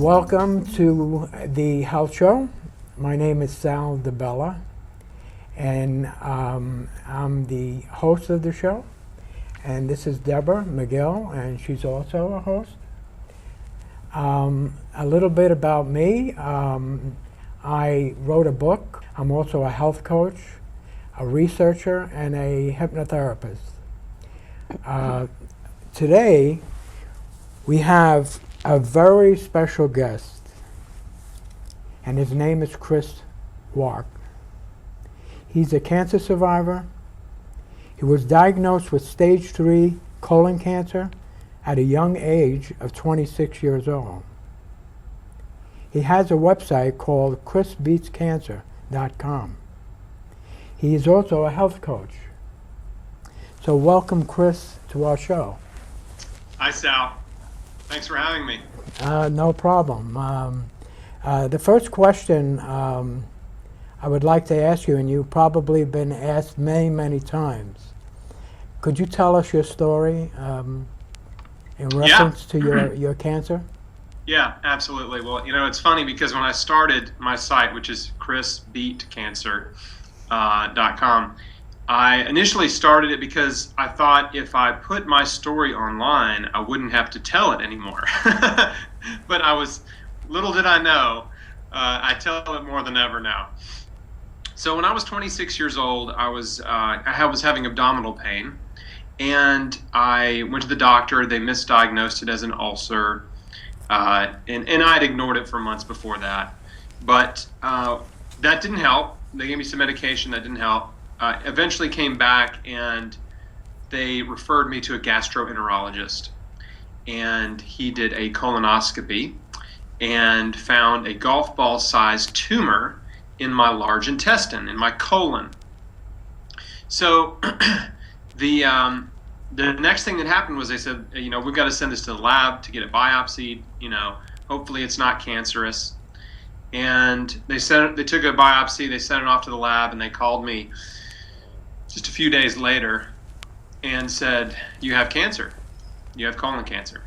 Welcome to the Health Show. My name is Sal DiBella, and I'm the host of the show. And this is Deborah McGill, and she's also a host. A little bit about me. I wrote a book. I'm also a health coach, a researcher, and a hypnotherapist. Today, we have a very special guest, and his name is Chris Wark. He's a cancer survivor. He was diagnosed with stage 3 colon cancer at a young age of 26 years old. He has a website called chrisbeatscancer.com. He is also a health coach. So welcome, Chris, to our show. Hi, Sal. Thanks for having me. No problem. The first question I would like to ask you, and you've probably been asked many, many times. Could you tell us your story in reference to your cancer? Yeah, absolutely. Well, it's funny because when I started my site, which is chrisbeatscancer.com, I initially started it because I thought if I put my story online, I wouldn't have to tell it anymore. But little did I know, I tell it more than ever now. So when I was 26 years old, I was having abdominal pain, and I went to the doctor. They misdiagnosed it as an ulcer, and I'd ignored it for months before that. But that didn't help. They gave me some medication that didn't help. Eventually came back, and they referred me to a gastroenterologist, and he did a colonoscopy and found a golf ball sized tumor in my large intestine, in my colon. So the next thing that happened was they said, we've got to send this to the lab to get it biopsied, hopefully it's not cancerous. And they took a biopsy, they sent it off to the lab, and they called me just a few days later and said, you have cancer. You have colon cancer.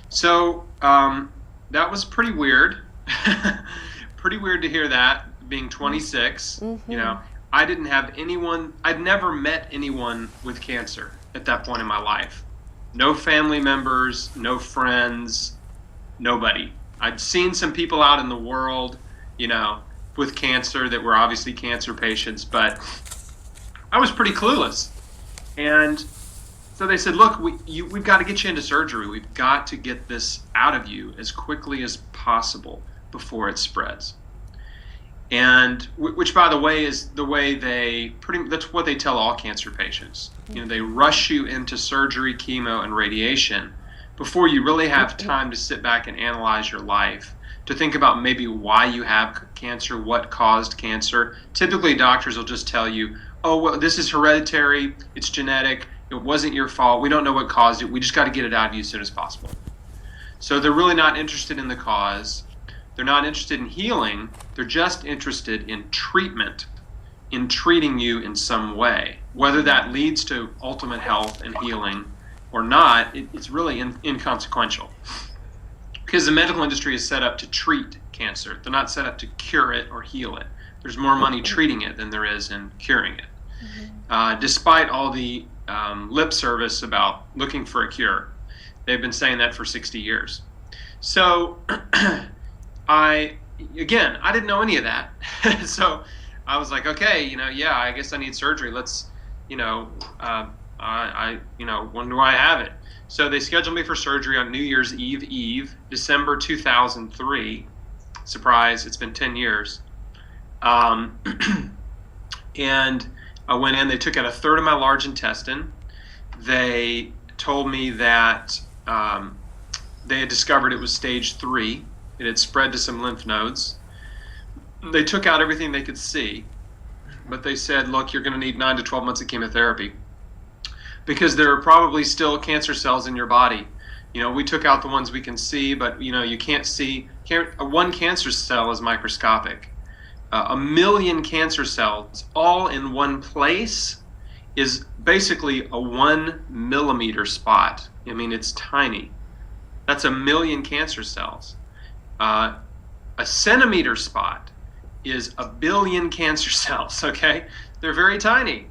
So that was pretty weird. Pretty weird to hear that, being 26. Mm-hmm. I didn't have anyone, I'd never met anyone with cancer at that point in my life. No family members, no friends, nobody. I'd seen some people out in the world, with cancer that were obviously cancer patients, but I was pretty clueless. And so they said, look, we've got to get you into surgery. We've got to get this out of you as quickly as possible before it spreads. And which, by the way, is the way that's what they tell all cancer patients. They rush you into surgery, chemo, and radiation before you really have time to sit back and analyze your life, to think about maybe why you have cancer, what caused cancer. Typically, doctors will just tell you, oh, well, this is hereditary, it's genetic, it wasn't your fault, we don't know what caused it, we just got to get it out of you as soon as possible. So they're really not interested in the cause, they're not interested in healing, they're just interested in treatment, in treating you in some way. Whether that leads to ultimate health and healing or not, it's really inconsequential. Because the medical industry is set up to treat cancer, they're not set up to cure it or heal it. There's more money treating it than there is in curing it. Mm-hmm. Despite all the lip service about looking for a cure, they've been saying that for 60 years. So I didn't know any of that. So I was like, okay, I guess I need surgery. Let's, when do I have it? So they scheduled me for surgery on New Year's Eve, December 2003. Surprise, it's been 10 years. And I went in, they took out a third of my large intestine. They told me that they had discovered it was stage 3. It had spread to some lymph nodes. They took out everything they could see, but they said, look, you're going to need 9 to 12 months of chemotherapy because there are probably still cancer cells in your body. We took out the ones we can see, but you can't see. One cancer cell is microscopic. 1 million cancer cells all in one place is basically a 1 millimeter spot. It's tiny. That's 1 million cancer cells. Uh, a centimeter spot is 1 billion cancer cells, okay? They're very tiny.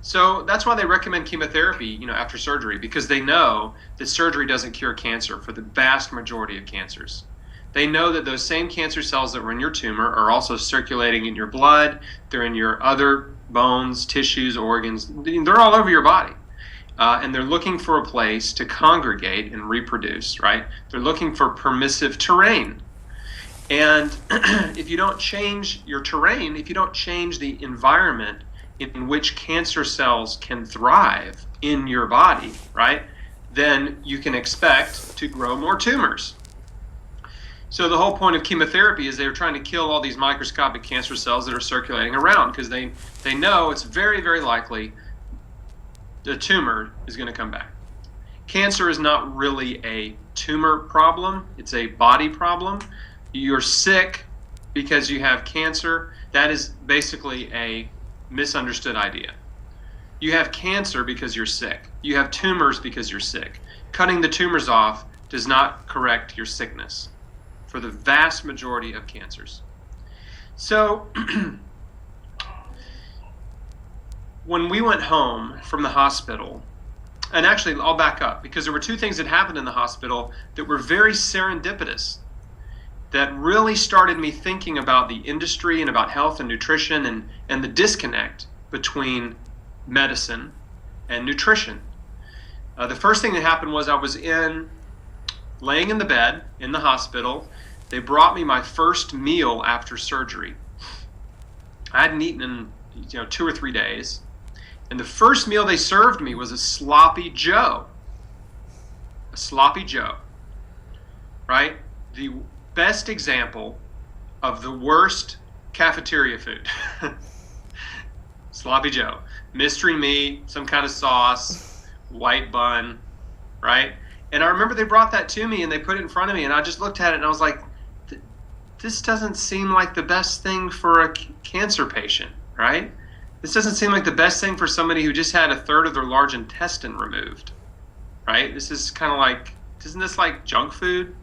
So that's why they recommend chemotherapy, after surgery, because they know that surgery doesn't cure cancer for the vast majority of cancers. They know that those same cancer cells that were in your tumor are also circulating in your blood. They're in your other bones, tissues, organs. They're all over your body. And they're looking for a place to congregate and reproduce, right? They're looking for permissive terrain. And if you don't change your terrain, if you don't change the environment in which cancer cells can thrive in your body, right, then you can expect to grow more tumors. So the whole point of chemotherapy is they're trying to kill all these microscopic cancer cells that are circulating around, because they know it's very, very likely the tumor is going to come back. Cancer is not really a tumor problem. It's a body problem. You're sick because you have cancer. That is basically a misunderstood idea. You have cancer because you're sick. You have tumors because you're sick. Cutting the tumors off does not correct your sickness for the vast majority of cancers. So when we went home from the hospital, and actually I'll back up, because there were two things that happened in the hospital that were very serendipitous, that really started me thinking about the industry and about health and nutrition and the disconnect between medicine and nutrition. The first thing that happened was I was laying in the bed in the hospital. They brought me my first meal after surgery. I hadn't eaten in 2 or 3 days. And the first meal they served me was a sloppy Joe. A sloppy Joe. Right? The best example of the worst cafeteria food. Sloppy Joe. Mystery meat, some kind of sauce, white bun, right? And I remember they brought that to me and they put it in front of me, and I just looked at it and I was like, this doesn't seem like the best thing for a cancer patient, right? This doesn't seem like the best thing for somebody who just had a third of their large intestine removed, right? This is kind of like, isn't this like junk food?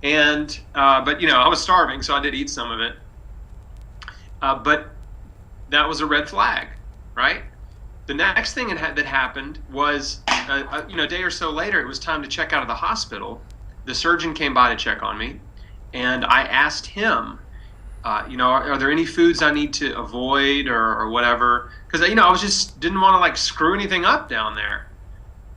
And, but I was starving, so I did eat some of it. But that was a red flag, right? The next thing that happened was, a day or so later, it was time to check out of the hospital. The surgeon came by to check on me, and I asked him, are there any foods I need to avoid or whatever? Because, I was just didn't want to like screw anything up down there.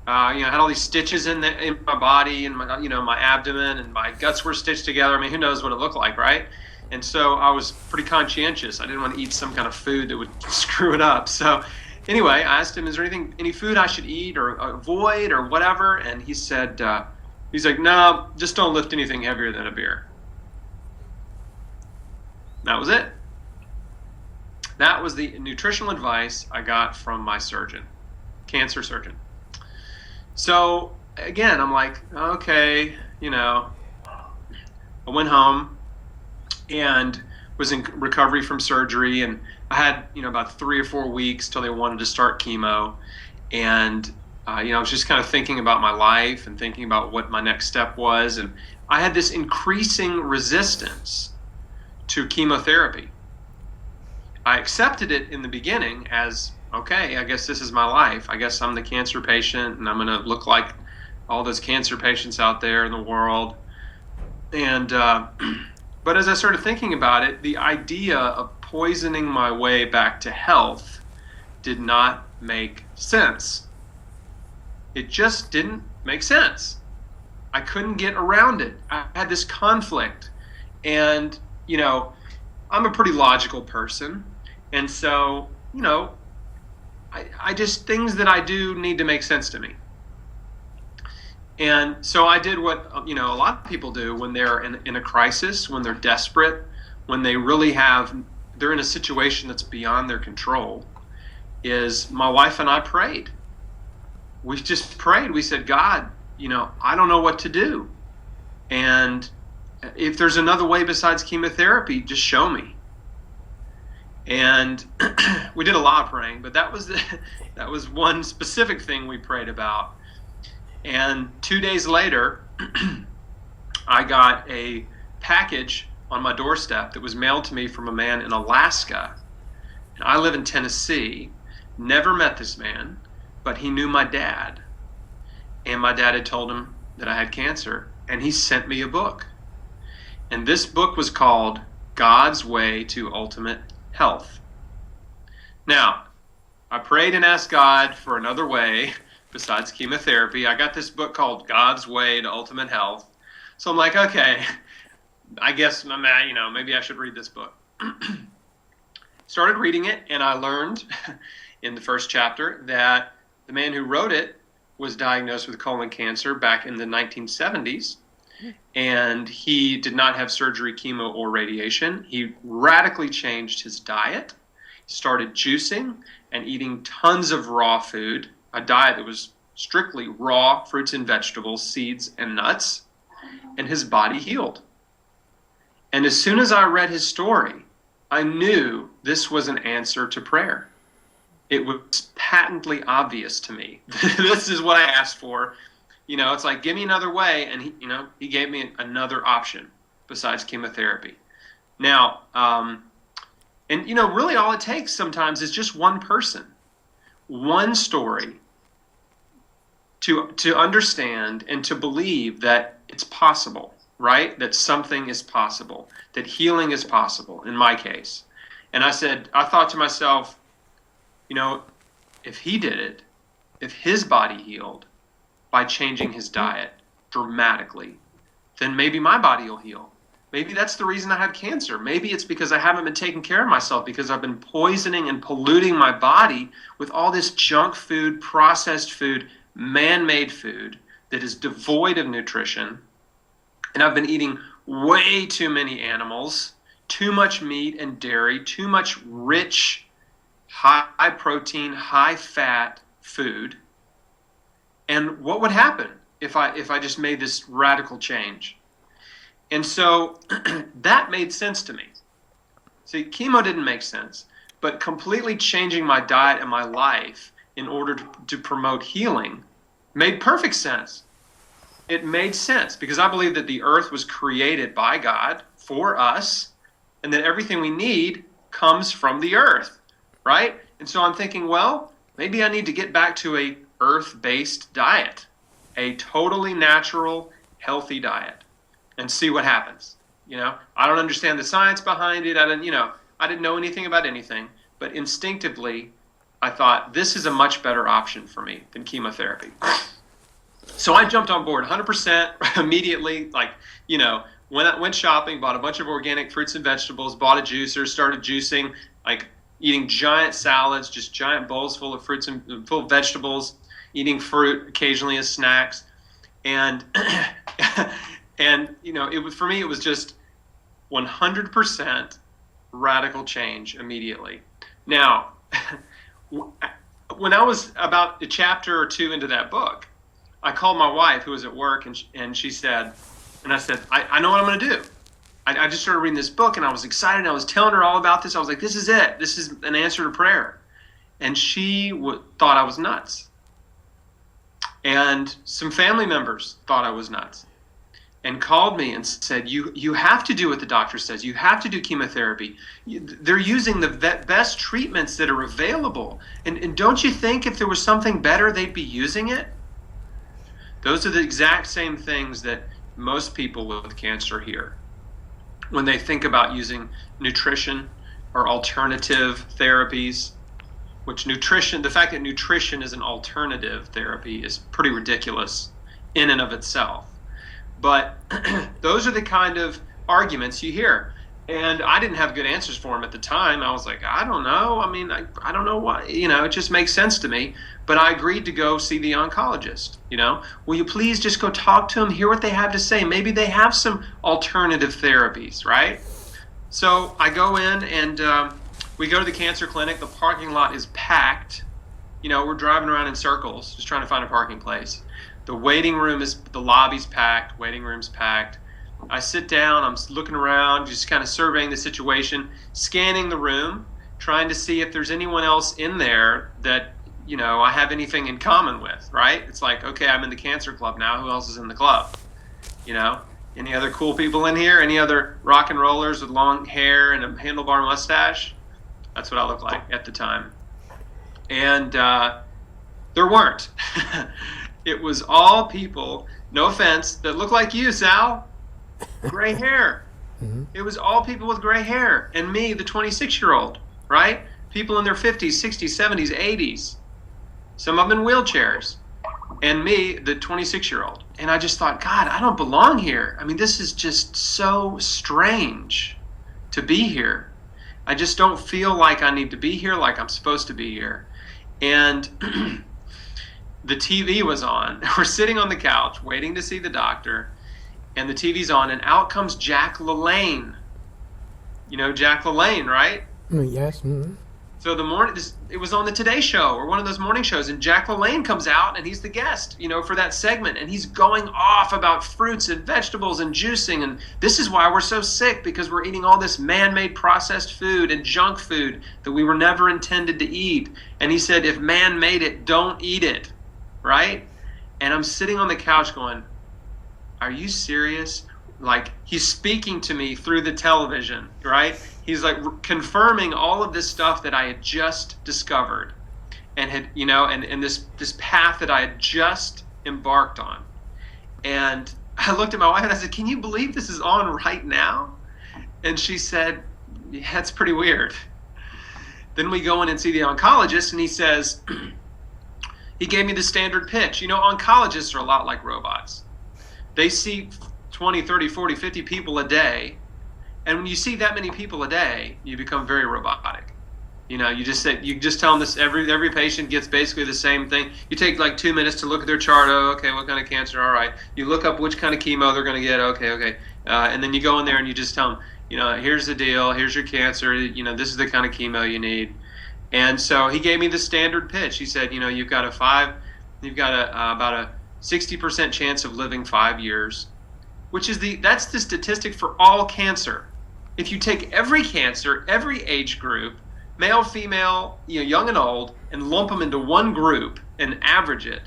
I had all these stitches in my body and my abdomen, and my guts were stitched together. I mean, who knows what it looked like, right? And so I was pretty conscientious. I didn't want to eat some kind of food that would screw it up. So anyway, I asked him, is there any food I should eat or avoid or whatever? And he said, he's like, no, just don't lift anything heavier than a beer. That was it. That was the nutritional advice I got from my surgeon, cancer surgeon. So again, I'm like, okay, I went home and was in recovery from surgery, and I had, about 3 or 4 weeks till they wanted to start chemo. And, I was just kind of thinking about my life and thinking about what my next step was. And I had this increasing resistance to chemotherapy. I accepted it in the beginning as, okay, I guess this is my life. I guess I'm the cancer patient, and I'm going to look like all those cancer patients out there in the world. And, but as I started thinking about it, the idea of poisoning my way back to health did not make sense. It just didn't make sense. I couldn't get around it. I had this conflict. And, I'm a pretty logical person. And so, I just, things that I do need to make sense to me. And so I did what, a lot of people do when they're in a crisis, when they're desperate, when they really they're in a situation that's beyond their control, is my wife and I prayed. We just prayed. We said, God, I don't know what to do. And if there's another way besides chemotherapy, just show me. And we did a lot of praying, but that was one specific thing we prayed about. And 2 days later, I got a package on my doorstep that was mailed to me from a man in Alaska. And I live in Tennessee, never met this man, but he knew my dad. And my dad had told him that I had cancer, and he sent me a book. And this book was called God's Way to Ultimate Health. Now, I prayed and asked God for another way besides chemotherapy. I got this book called God's Way to Ultimate Health. So I'm like, okay, I guess maybe I should read this book. Started reading it, and I learned in the first chapter that the man who wrote it was diagnosed with colon cancer back in the 1970s, and he did not have surgery, chemo, or radiation. He radically changed his diet, started juicing and eating tons of raw food, a diet that was strictly raw fruits and vegetables, seeds and nuts, and his body healed. And as soon as I read his story, I knew this was an answer to prayer. It was patently obvious to me. This is what I asked for. It's like, give me another way. And he gave me another option besides chemotherapy. Now, really all it takes sometimes is just one person, one story to understand and to believe that it's possible, right? That something is possible, that healing is possible in my case. And I thought to myself, if he did it, if his body healed by changing his diet dramatically, then maybe my body will heal. Maybe that's the reason I have cancer. Maybe it's because I haven't been taking care of myself, because I've been poisoning and polluting my body with all this junk food, processed food, man-made food that is devoid of nutrition. And I've been eating way too many animals, too much meat and dairy, too much rich, high protein, high fat food. And what would happen if I just made this radical change? And so that made sense to me. See, chemo didn't make sense, but completely changing my diet and my life in order to promote healing made perfect sense. It made sense because I believe that the earth was created by God for us, and that everything we need comes from the earth, right? And so I'm thinking, well, maybe I need to get back to a earth-based diet, a totally natural, healthy diet, and see what happens. I don't understand the science behind it. I didn't know anything about anything, but instinctively, I thought this is a much better option for me than chemotherapy. So I jumped on board 100% immediately. Went shopping, bought a bunch of organic fruits and vegetables, bought a juicer, started juicing, eating giant salads, just giant bowls full of fruits and full of vegetables, eating fruit occasionally as snacks. And, for me, it was just 100% radical change immediately. Now, when I was about a chapter or two into that book, I called my wife who was at work, and she said, and I said, I know what I'm going to do. I just started reading this book, and I was excited. I was telling her all about this. I was like, this is it. This is an answer to prayer. And she thought I was nuts. And some family members thought I was nuts and called me and said, you have to do what the doctor says. You have to do chemotherapy. They're using the best treatments that are available. And don't you think if there was something better, they'd be using it? Those are the exact same things that most people with cancer hear when they think about using nutrition or alternative therapies, the fact that nutrition is an alternative therapy is pretty ridiculous in and of itself. But those are the kind of arguments you hear. And I didn't have good answers for them at the time. I was like, I don't know. I don't know why. It just makes sense to me. But I agreed to go see the oncologist. Will you please just go talk to them, hear what they have to say? Maybe they have some alternative therapies, right? So I go in and we go to the cancer clinic. The parking lot is packed. We're driving around in circles, just trying to find a parking place. The lobby's packed, waiting room's packed. I sit down, I'm looking around, just kind of surveying the situation, scanning the room, trying to see if there's anyone else in there that, I have anything in common with, right? It's like, okay, I'm in the cancer club now, who else is in the club? Any other cool people in here? Any other rock and rollers with long hair and a handlebar mustache? That's what I looked like at the time. And there weren't. It was all people, no offense, that look like you, Sal. Gray hair. Mm-hmm. It was all people with gray hair. And me, the 26-year-old, right? People in their 50s, 60s, 70s, 80s. Some of them in wheelchairs. And me, the 26-year-old. And I just thought, God, I don't belong here. I mean, this is just so strange to be here. I just don't feel like I need to be here, like I'm supposed to be here. And the TV was on. We're sitting on the couch waiting to see the doctor, and the TV's on, and out comes Jack LaLanne. You know Jack LaLanne, right? Yes. Mm-hmm. So it was on the Today Show or one of those morning shows, and Jack LaLanne comes out, and he's the guest, for that segment, and he's going off about fruits and vegetables and juicing, and this is why we're so sick, because we're eating all this man-made processed food and junk food that we were never intended to eat. And he said, if man made it, don't eat it, right? And I'm sitting on the couch going, are you serious? Like, he's speaking to me through the television, right? He's like confirming all of this stuff that I had just discovered and had, and this path that I had just embarked on. And I looked at my wife and I said, can you believe this is on right now? And she said, yeah, it's pretty weird. Then we go in and see the oncologist, and he says, he gave me the standard pitch. Oncologists are a lot like robots. They see 20, 30, 40, 50 people a day. And when you see that many people a day, you become very robotic. You just tell them this. Every patient gets basically the same thing. You take like 2 minutes to look at their chart. Oh, okay, what kind of cancer? All right. You look up which kind of chemo they're going to get. Okay. And then you go in there and you just tell them, here's the deal. Here's your cancer. This is the kind of chemo you need. And so he gave me the standard pitch. He said, you've got about a 60% chance of living 5 years, that's the statistic for all cancer. If you take every cancer, every age group, male, female, young and old, and lump them into one group and average it,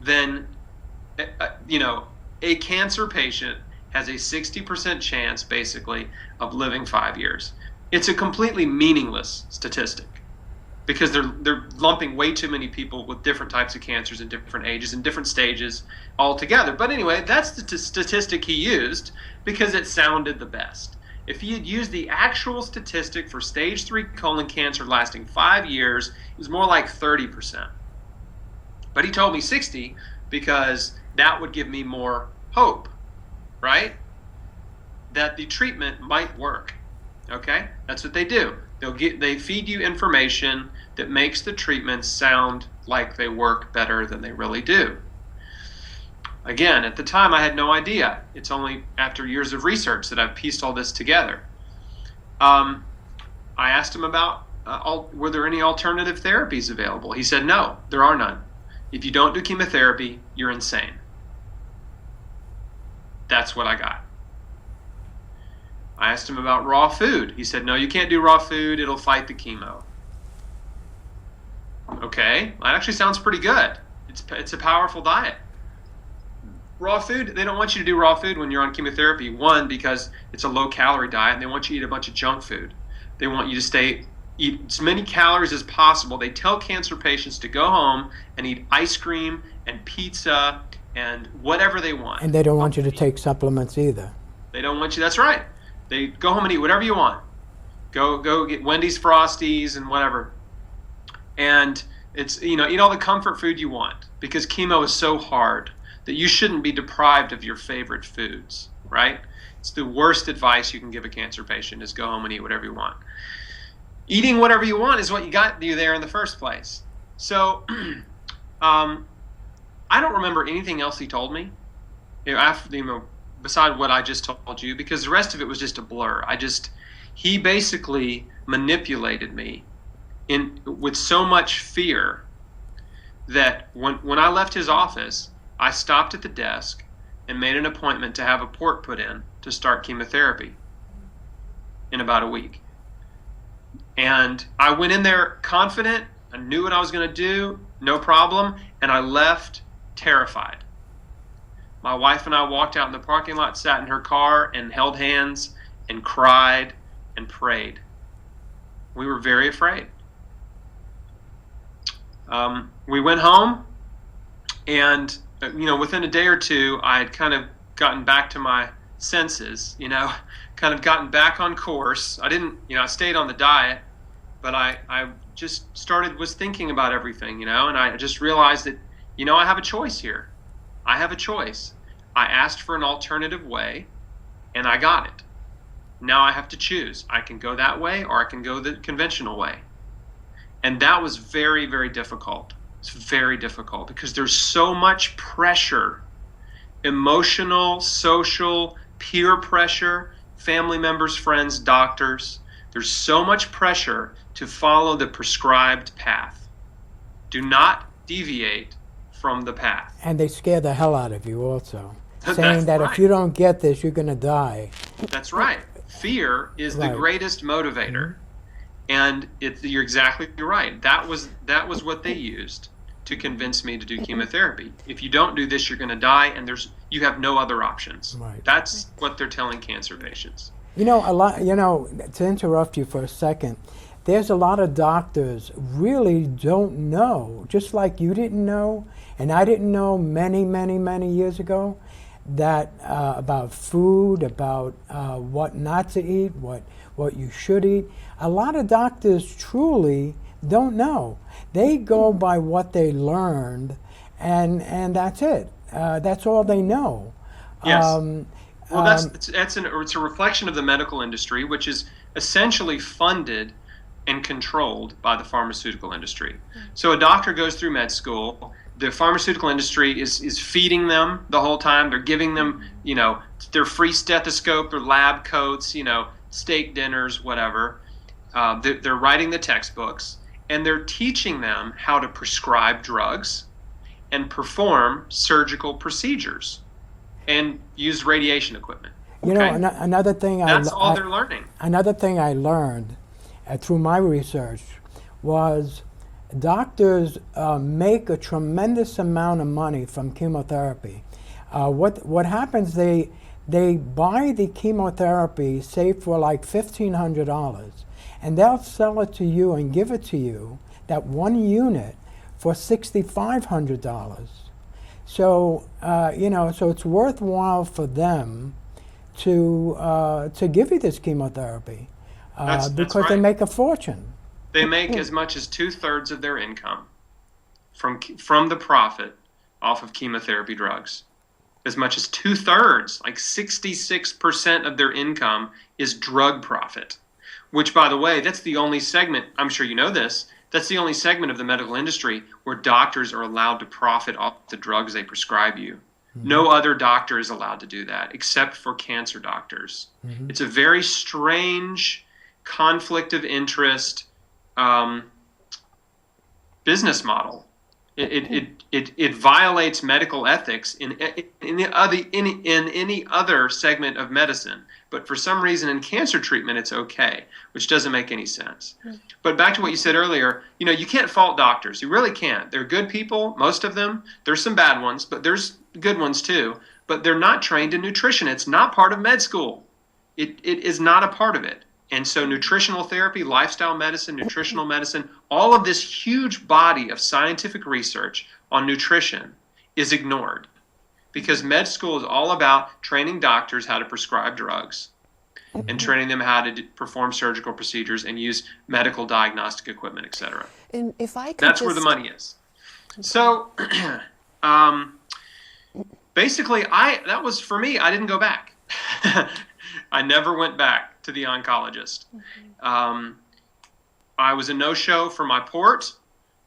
then a cancer patient has a 60% chance, basically, of living 5 years. It's a completely meaningless statistic because they're lumping way too many people with different types of cancers in different ages and different stages all together. But anyway, that's the statistic he used because it sounded the best. If he had used the actual statistic for stage 3 colon cancer lasting 5 years, it was more like 30%. But he told me 60 because that would give me more hope, right? That the treatment might work. Okay? That's what they do. They feed you information that makes the treatments sound like they work better than they really do. Again, at the time I had no idea. It's only after years of research that I've pieced all this together. I asked him about were there any alternative therapies available? He said, no, there are none. If you don't do chemotherapy, you're insane. That's what I got. I asked him about raw food. He said, no, you can't do raw food. It'll fight the chemo. Okay, that actually sounds pretty good. It's a powerful diet. Raw food, they don't want you to do raw food when you're on chemotherapy. One, because it's a low-calorie diet, and they want you to eat a bunch of junk food. They want you to eat as many calories as possible. They tell cancer patients to go home and eat ice cream and pizza and whatever they want. And they don't want you to take supplements either. They don't want you, that's right. They go home and eat whatever you want. Go get Wendy's Frosties and whatever. And it's, eat all the comfort food you want because chemo is so hard that you shouldn't be deprived of your favorite foods, right? It's the worst advice you can give a cancer patient is go home and eat whatever you want. Eating whatever you want is what you got you there in the first place. So I don't remember anything else he told me, beside what I just told you, because the rest of it was just a blur. He basically manipulated me with so much fear that when I left his office, I stopped at the desk and made an appointment to have a port put in to start chemotherapy in about a week. And I went in there confident. I knew what I was going to do, no problem, and I left terrified. My wife and I walked out in the parking lot, sat in her car, and held hands and cried and prayed. We were very afraid. We went home, and within a day or two, I had kind of gotten back to my senses. Kind of gotten back on course. I didn't, I stayed on the diet, but I just was thinking about everything, and I just realized that, I have a choice here. I have a choice. I asked for an alternative way, and I got it. Now I have to choose. I can go that way, or I can go the conventional way. And that was very, very difficult. It's very difficult because there's so much pressure, emotional, social, peer pressure, family members, friends, doctors. There's so much pressure to follow the prescribed path. Do not deviate from the path. And they scare the hell out of you also, saying That's that right. if you don't get this, you're going to die. That's right. Fear is the Right. greatest motivator. And you're exactly right. That was what they used to convince me to do chemotherapy. If you don't do this, you're going to die, and you have no other options. Right. That's what they're telling cancer patients. To interrupt you for a second, there's a lot of doctors really don't know, just like you didn't know, and I didn't know many, many, many years ago, that about food, about what not to eat, what you should eat. A lot of doctors truly don't know. They go by what they learned, and that's it. That's all they know. Yes. Well, it's a reflection of the medical industry, which is essentially funded and controlled by the pharmaceutical industry. So a doctor goes through med school. The pharmaceutical industry is feeding them the whole time. They're giving them, their free stethoscope, their lab coats, steak dinners, whatever. They're writing the textbooks, and they're teaching them how to prescribe drugs and perform surgical procedures and use radiation equipment. Okay? Another thing That's all they're learning. Another thing I learned through my research was doctors make a tremendous amount of money from chemotherapy. What happens? They buy the chemotherapy, say for like $1,500, and they'll sell it to you and give it to you, that one unit, for $6,500. So so it's worthwhile for them to give you this chemotherapy That's because right. they make a fortune. They make as much as 2/3 of their income from the profit off of chemotherapy drugs. As much as 2/3, like 66% of their income is drug profit, which, by the way, that's the only segment, I'm sure you know this, that's the only segment of the medical industry where doctors are allowed to profit off the drugs they prescribe you. Mm-hmm. No other doctor is allowed to do that except for cancer doctors. Mm-hmm. It's a very strange conflict of interest business model. It violates medical ethics in any other segment of medicine, but for some reason in cancer treatment it's okay, which doesn't make any sense. But back to what you said earlier, you can't fault doctors. You really can't. They're good people, most of them. There's some bad ones, but there's good ones too. But they're not trained in nutrition. It's not part of med school. It is not a part of it. And so nutritional therapy, lifestyle medicine, nutritional medicine, all of this huge body of scientific research on nutrition is ignored because med school is all about training doctors how to prescribe drugs and training them how to perform surgical procedures and use medical diagnostic equipment, etc. And if I could That's where the money is. So basically, that was for me. I didn't go back. I never went back to the oncologist. Mm-hmm. I was a no-show for my port,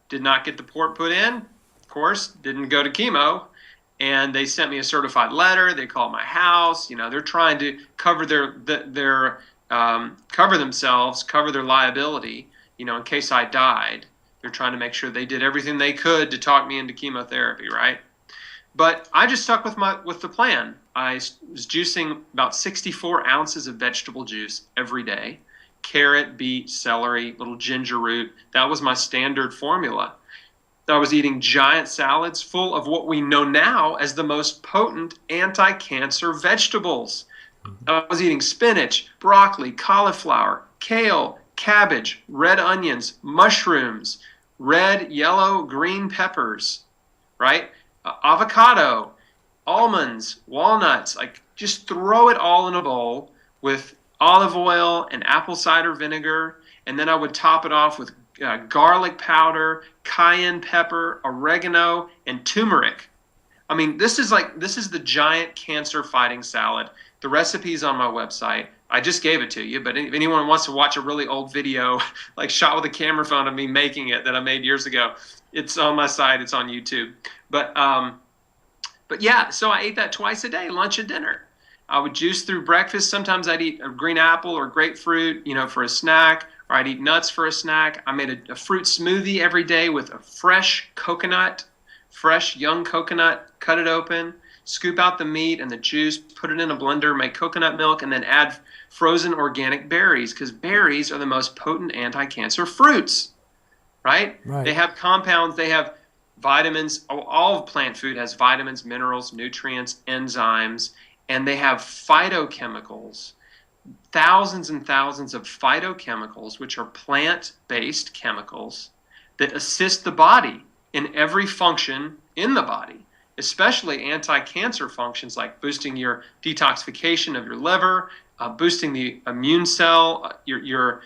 did not get the port put in, of course, didn't go to chemo, and they sent me a certified letter. They called my house. They're trying to cover cover themselves, cover their liability, in case I died. They're trying to make sure they did everything they could to talk me into chemotherapy, right? But I just stuck with the plan. I was juicing about 64 ounces of vegetable juice every day. Carrot, beet, celery, little ginger root. That was my standard formula. I was eating giant salads full of what we know now as the most potent anti-cancer vegetables. I was eating spinach, broccoli, cauliflower, kale, cabbage, red onions, mushrooms, red, yellow, green peppers, right? Avocado, almonds, walnuts, like just throw it all in a bowl with olive oil and apple cider vinegar. And then I would top it off with garlic powder, cayenne pepper, oregano, and turmeric. I mean, this is the giant cancer fighting salad. The recipe's on my website. I just gave it to you, but if anyone wants to watch a really old video, like shot with a camera phone of me making it that I made years ago, it's on my site. It's on YouTube. But yeah, so I ate that twice a day, lunch and dinner. I would juice through breakfast. Sometimes I'd eat a green apple or grapefruit, for a snack, or I'd eat nuts for a snack. I made a fruit smoothie every day with a fresh young coconut, cut it open, scoop out the meat and the juice, put it in a blender, make coconut milk, and then add frozen organic berries, because berries are the most potent anti-cancer fruits, right? They have compounds, they have vitamins. All of plant food has vitamins, minerals, nutrients, enzymes, and they have phytochemicals, thousands and thousands of phytochemicals, which are plant-based chemicals that assist the body in every function in the body, especially anti-cancer functions like boosting your detoxification of your liver, boosting the immune cell, your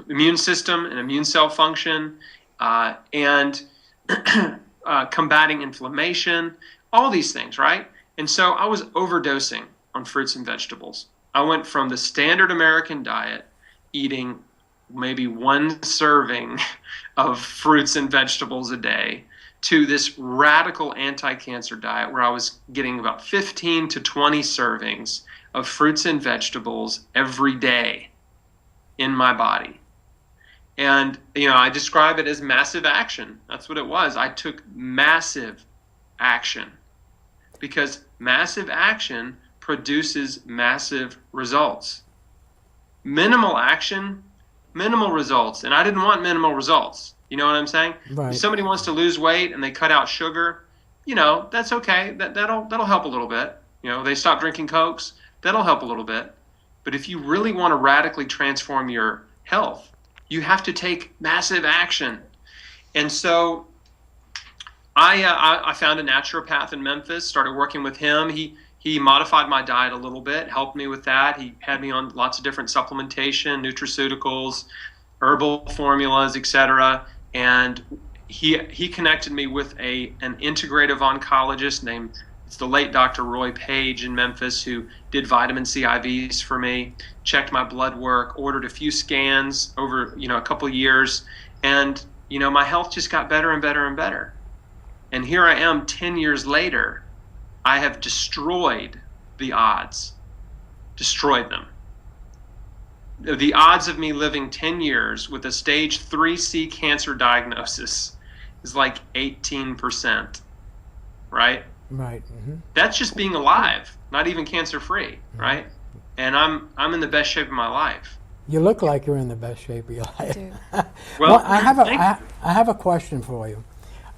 immune system and immune cell function, and combating inflammation, all these things, right? And so I was overdosing on fruits and vegetables. I went from the standard American diet, eating maybe one serving of fruits and vegetables a day, to this radical anti-cancer diet where I was getting about 15 to 20 servings of fruits and vegetables every day in my body. And, I describe it as massive action. That's what it was. I took massive action, because massive action produces massive results. Minimal action, minimal results. And I didn't want minimal results. You know what I'm saying? Right. If somebody wants to lose weight and they cut out sugar, that's okay. That'll help a little bit. They stop drinking Cokes, that'll help a little bit. But if you really want to radically transform your health, you have to take massive action. And so I found a naturopath in Memphis, started working with him. He modified my diet a little bit, helped me with that. He had me on lots of different supplementation, nutraceuticals, herbal formulas, etc. And he connected me with an integrative oncologist named, it's the late Dr. Roy Page in Memphis, who did vitamin C IVs for me, checked my blood work, ordered a few scans over a couple of years, and my health just got better and better and better. And here I am 10 years later. I have destroyed the odds, destroyed them. The odds of me living 10 years with a stage 3C cancer diagnosis is like 18%, right? Right. Mm-hmm. That's just being alive, not even cancer-free, right? And I'm in the best shape of my life. You look like you're in the best shape of your life. Well, I have a question for you.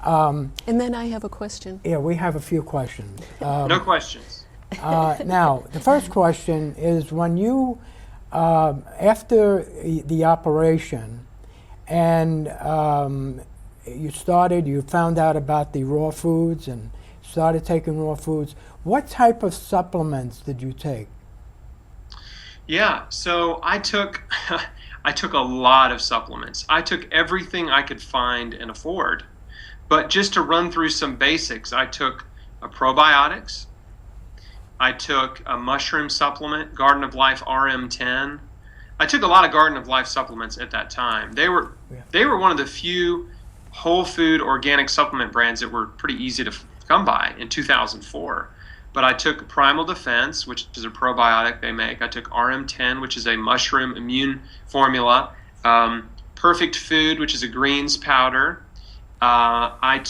And then I have a question. Yeah, we have a few questions. No questions. Now, the first question is, when you, after the operation, and you found out about the raw foods and started taking raw foods, what type of supplements did you take? Yeah, so I took a lot of supplements. I took everything I could find and afford. But just to run through some basics, I took probiotics. I took a mushroom supplement, Garden of Life RM10. I took a lot of Garden of Life supplements at that time. They were one of the few whole food organic supplement brands that were pretty easy to come by in 2004. But I took Primal Defense, which is a probiotic they make. I took RM10, which is a mushroom immune formula. Perfect Food, which is a greens powder. I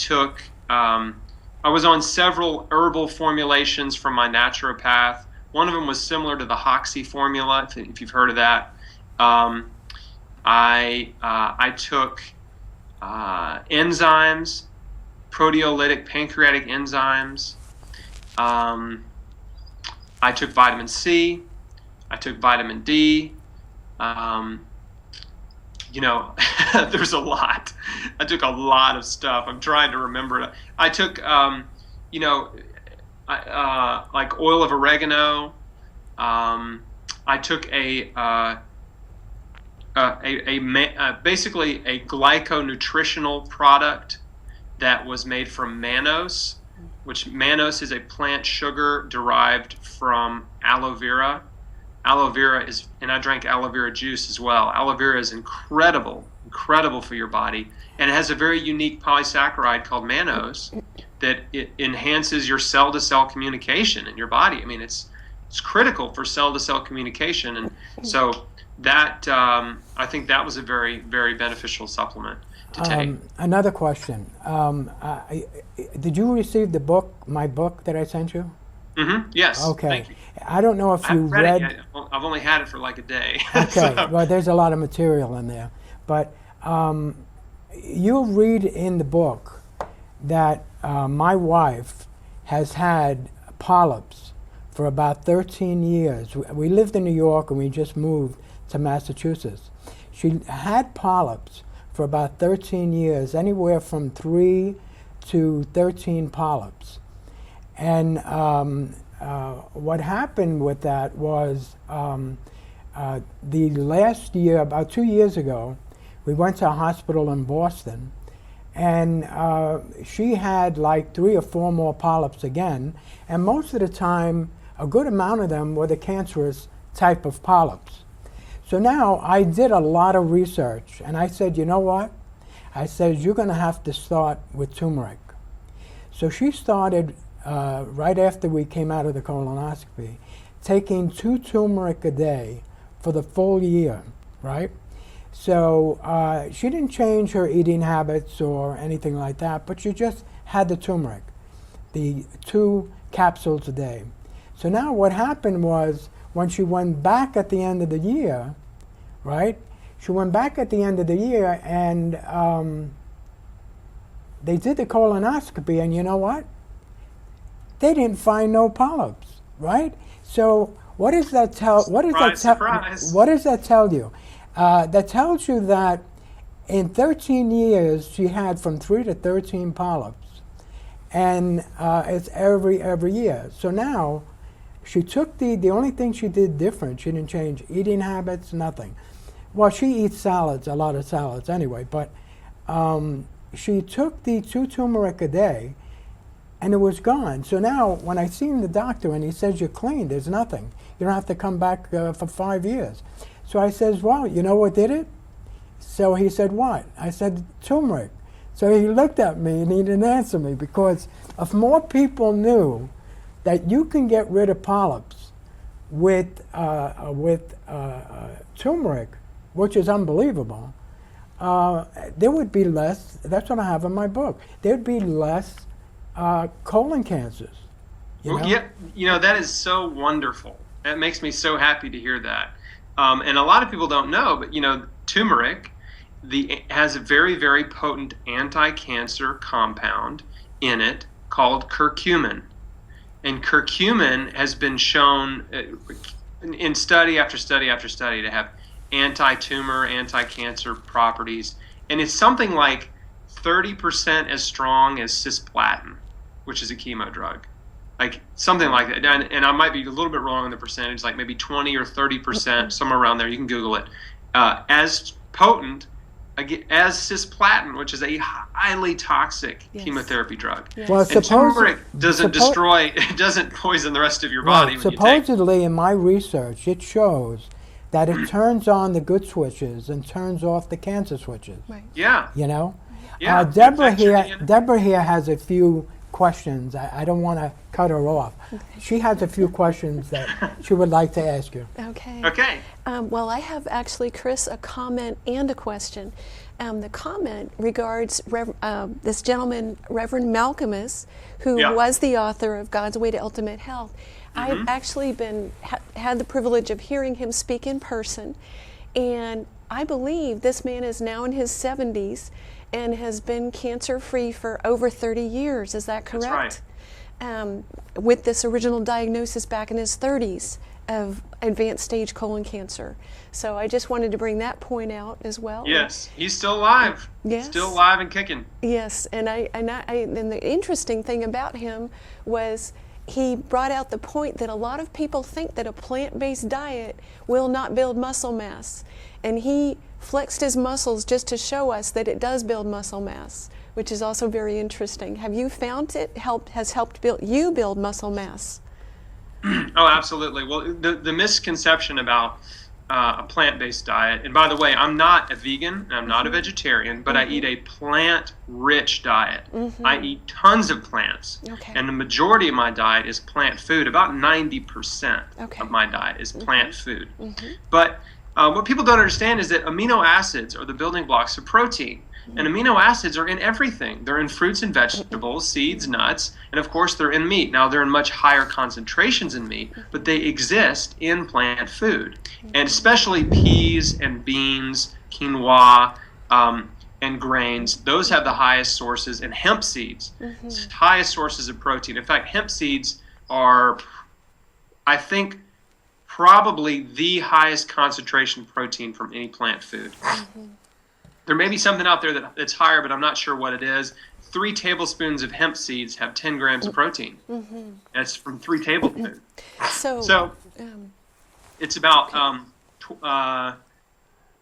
was on several herbal formulations from my naturopath. One of them was similar to the Hoxie formula, if you've heard of that. I took enzymes, proteolytic pancreatic enzymes. I took vitamin C. I took vitamin D. There's a lot. I took a lot of stuff. I'm trying to remember. I took, like oil of oregano. I took basically a glyconutritional product that was made from mannose, which mannose is a plant sugar derived from aloe vera. Aloe vera is, and I drank aloe vera juice as well. Aloe vera is incredible for your body, and it has a very unique polysaccharide called mannose that it enhances your cell-to-cell communication in your body. I mean, it's critical for cell-to-cell communication, and so that I think that was a very, very beneficial supplement to take. Another question: did you receive the book, my book that I sent you? Mm-hmm. Yes. Okay. Thank you. I don't know if you read. It yet. I've only had it for like a day. Okay. So. Well, there's a lot of material in there, but you'll read in the book that my wife has had polyps for about 13 years. We lived in New York and we just moved to Massachusetts. She had polyps for about 13 years, anywhere from 3 to 13 polyps. And what happened with that was the last year, about 2 years ago, we went to a hospital in Boston, and she had like 3 or 4 more polyps again, and most of the time, a good amount of them were the cancerous type of polyps. So now I did a lot of research, and I said, you know what? I said, you're going to have to start with turmeric. So she started right after we came out of the colonoscopy, taking 2 turmeric a day for the full year, right? So she didn't change her eating habits or anything like that, but she just had the turmeric, the 2 capsules a day. So now what happened was, when she went back at the end of the year, right? She went back at the end of the year, and they did the colonoscopy, and you know what? They didn't find no polyps, right? So what does that tell? What does that tell? What does that tell you? That tells you that in 13 years she had from 3 to 13 polyps, and it's every year. So now she took the only thing she did different. She didn't change eating habits, nothing. Well, she eats salads, a lot of salads anyway. But she took the 2 turmeric a day, and it was gone. So now, when I seen the doctor and he says, you're clean, there's nothing. You don't have to come back for 5 years. So I says, well, you know what did it? So he said, what? I said, turmeric. So he looked at me and he didn't answer me, because if more people knew that you can get rid of polyps with turmeric, which is unbelievable, there would be less, that's what I have in my book, there'd be less colon cancers. Yeah, that is so wonderful. That makes me so happy to hear that. And a lot of people don't know, but turmeric has a very, very potent anti-cancer compound in it called curcumin. And curcumin has been shown in study after study after study to have anti-tumor, anti-cancer properties. And it's something like 30% as strong as cisplatin, which is a chemo drug. Like something like that. And I might be a little bit wrong on the percentage, like maybe 20 or 30%, somewhere around there. You can Google it. As potent as cisplatin, which is a highly toxic chemotherapy drug. Yes. Well, and turmeric doesn't destroy, it doesn't poison the rest of your body. Right. Supposedly, in my research, it shows that it turns on the good switches and turns off the cancer switches. Right. Yeah. Yeah. Deborah here has a few questions. I don't want to cut her off. She has a few questions that she would like to ask you. Okay. Well, I have actually, Chris, a comment and a question. The comment regards this gentleman, Reverend Malcolmus, who was the author of God's Way to Ultimate Health. I've actually had the privilege of hearing him speak in person, and I believe this man is now in his 70s, and has been cancer-free for over 30 years. Is that correct? That's right. With this original diagnosis back in his 30s of advanced stage colon cancer. So I just wanted to bring that point out as well. Yes, he's still alive. Yes. Still alive and kicking. Yes, and the interesting thing about him was he brought out the point that a lot of people think that a plant-based diet will not build muscle mass. And he flexed his muscles just to show us that it does build muscle mass, which is also very interesting. Have you found it has helped build muscle mass? Oh, absolutely. Well, the misconception about a plant-based diet, and by the way, I'm not a vegan, and I'm not a vegetarian, but I eat a plant-rich diet. I eat tons of plants, and the majority of my diet is plant food. About 90% of my diet is plant food. But what people don't understand is that amino acids are the building blocks of protein. And amino acids are in everything. They're in fruits and vegetables, seeds, nuts, and of course they're in meat. Now they're in much higher concentrations in meat, but they exist in plant food. And especially peas and beans, quinoa, and grains, those have the highest sources, and hemp seeds, highest sources of protein. In fact, hemp seeds are, I think, probably the highest concentration of protein from any plant food. There may be something out there that's higher, but I'm not sure what it is. 3 tablespoons of hemp seeds have 10 grams of protein. That's from 3 tablespoons. So it's about,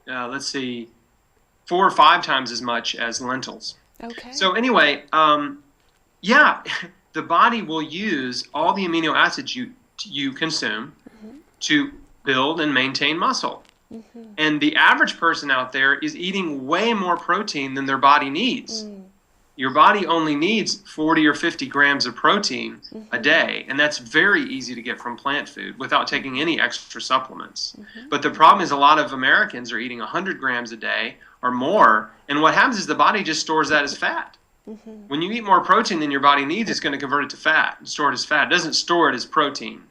let's see, 4 or 5 times as much as lentils. So anyway, yeah, the body will use all the amino acids you consume to build and maintain muscle. And the average person out there is eating way more protein than their body needs. Your body only needs 40 or 50 grams of protein a day, and that's very easy to get from plant food without taking any extra supplements. But the problem is a lot of Americans are eating 100 grams a day or more, and what happens is the body just stores that as fat. When you eat more protein than your body needs, it's going to convert it to fat and store it as fat. It doesn't store it as protein.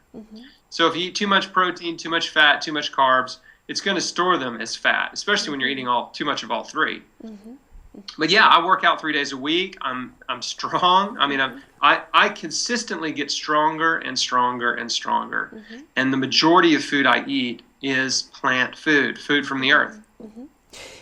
So if you eat too much protein, too much fat, too much carbs, it's going to store them as fat, especially when you're eating too much of all 3. But yeah, I work out 3 days a week. I'm strong. I mean, I consistently get stronger and stronger and stronger. And the majority of food I eat is plant food from the earth.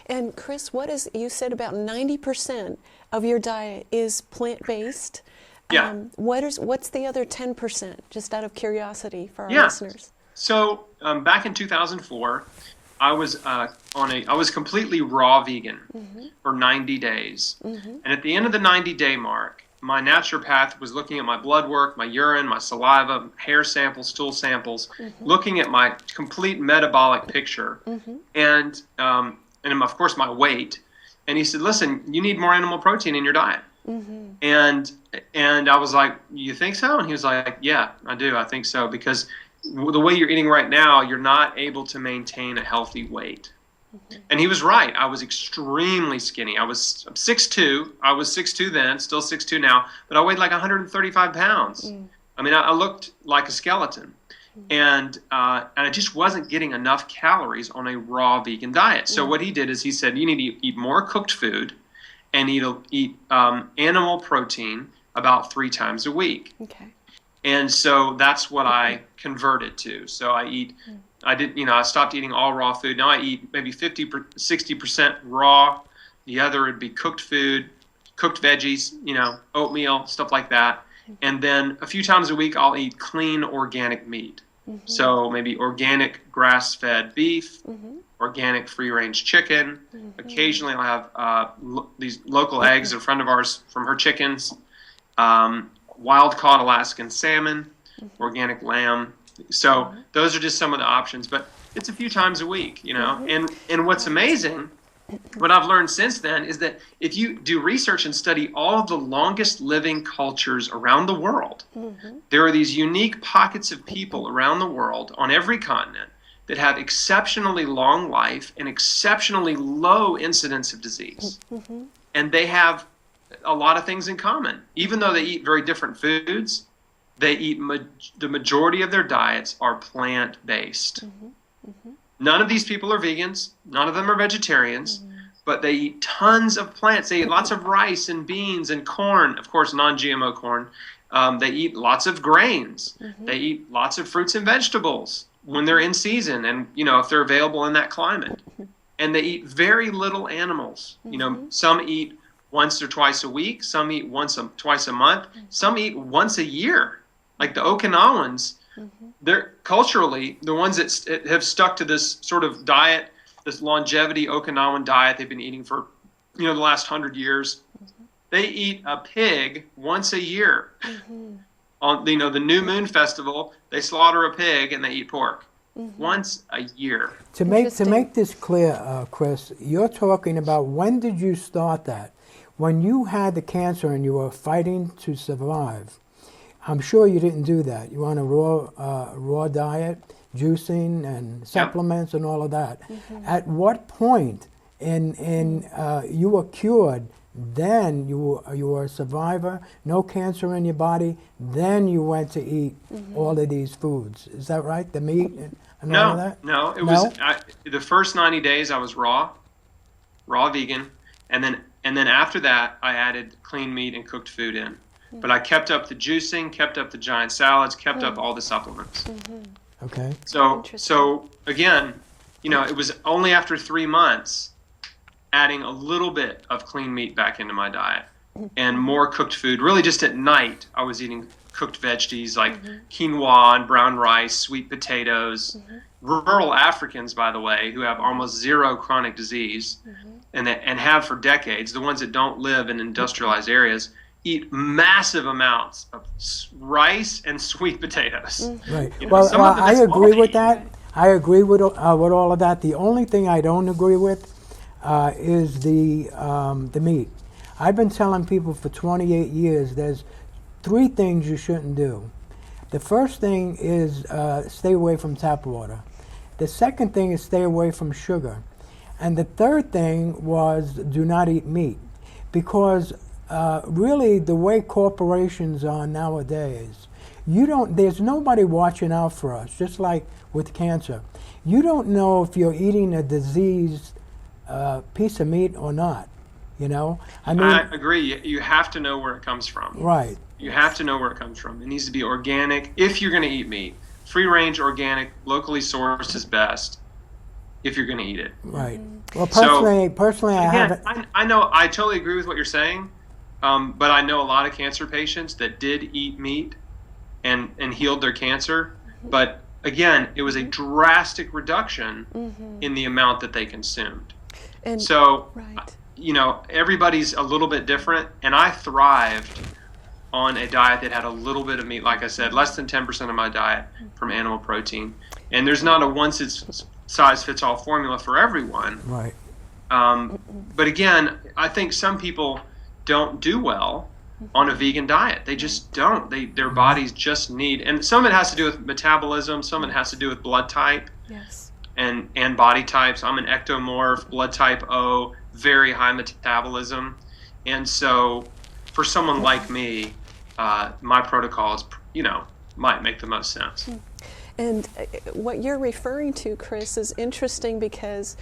And Chris, you said about 90% of your diet is plant-based. Yeah. What's the other 10%, just out of curiosity for our listeners? So back in 2004, I was completely raw vegan for 90 days. And at the end of the 90-day mark, my naturopath was looking at my blood work, my urine, my saliva, hair samples, stool samples, looking at my complete metabolic picture, and of course my weight. And he said, "Listen, you need more animal protein in your diet." And I was like, "You think so?" And he was like, "Yeah, I do. I think so, because the way you're eating right now, you're not able to maintain a healthy weight." And he was right. I was extremely skinny. I'm 6'2". I was 6'2" then, still 6'2" now, but I weighed like 135 pounds. I mean, I looked like a skeleton. And I just wasn't getting enough calories on a raw vegan diet. So what he did is he said, you need to eat more cooked food and eat animal protein about 3 times a week. And so that's what I converted to. So I stopped eating all raw food. Now I eat maybe 60% raw. The other would be cooked food, cooked veggies, oatmeal, stuff like that. And then a few times a week, I'll eat clean organic meat. So maybe organic grass-fed beef, organic free-range chicken. Occasionally I'll have these local eggs. A friend of ours from her chickens. Wild-caught Alaskan salmon, organic lamb. So those are just some of the options, but it's a few times a week, And what's amazing, what I've learned since then, is that if you do research and study all of the longest living cultures around the world, there are these unique pockets of people around the world on every continent that have exceptionally long life and exceptionally low incidence of disease. And they have a lot of things in common. Even though they eat very different foods, they eat the majority of their diets are plant-based. None of these people are vegans. None of them are vegetarians. but they eat tons of plants. They eat lots of rice and beans and corn, of course, non-GMO corn. They eat lots of grains. They eat lots of fruits and vegetables when they're in season and, if they're available in that climate. And they eat very little animals. Some eat once or twice a week. Some eat twice a month. Some eat once a year. Like the Okinawans, they're culturally the ones that have stuck to this sort of diet, this longevity Okinawan diet they've been eating for, the last 100 years. They eat a pig once a year. On the New Moon Festival, they slaughter a pig and they eat pork once a year. To make this clear, Chris, you're talking about, when did you start that? When you had the cancer and you were fighting to survive, I'm sure you didn't do that. You were on a raw diet, juicing and supplements and all of that. At what point in you were cured? Then you were a survivor, no cancer in your body. Then you went to eat all of these foods. Is that right? The meat and all of that? No. Was the first 90 days I was raw vegan, and then after that I added clean meat and cooked food in. But I kept up the juicing, kept up the giant salads, kept up all the supplements. Okay. So again, it was only after 3 months adding a little bit of clean meat back into my diet and more cooked food. Really just at night I was eating cooked veggies like quinoa and brown rice, sweet potatoes. Rural Africans, by the way, who have almost zero chronic disease and have for decades, the ones that don't live in industrialized areas, eat massive amounts of rice and sweet potatoes. Right. Well, I agree with that. I agree with all of that. The only thing I don't agree with is the meat. I've been telling people for 28 years there's 3 things you shouldn't do. The first thing is stay away from tap water. The second thing is stay away from sugar. And the third thing was do not eat meat. Because really the way corporations are nowadays, there's nobody watching out for us, just like with cancer. You don't know if you're eating a diseased piece of meat or not, I mean, I agree. You have to know where it comes from. Right. You have to know where it comes from. It needs to be organic if you're going to eat meat. Free range, organic, locally sourced is best if you're going to eat it. Right. Well, personally, I haven't. I know. I totally agree with what you're saying, but I know a lot of cancer patients that did eat meat and healed their cancer. But again, it was a drastic reduction in the amount that they consumed. And so, everybody's a little bit different, and I thrived on a diet that had a little bit of meat. Like I said, less than 10% of my diet from animal protein. And there's not a one-size-fits-all formula for everyone. Right. But again, I think some people don't do well on a vegan diet. They just don't. Their bodies just need, and some of it has to do with metabolism, some of it has to do with blood type. Yes. And body types. I'm an ectomorph, blood type O, very high metabolism. And so for someone like me, my protocols, might make the most sense. And what you're referring to, Chris, is interesting because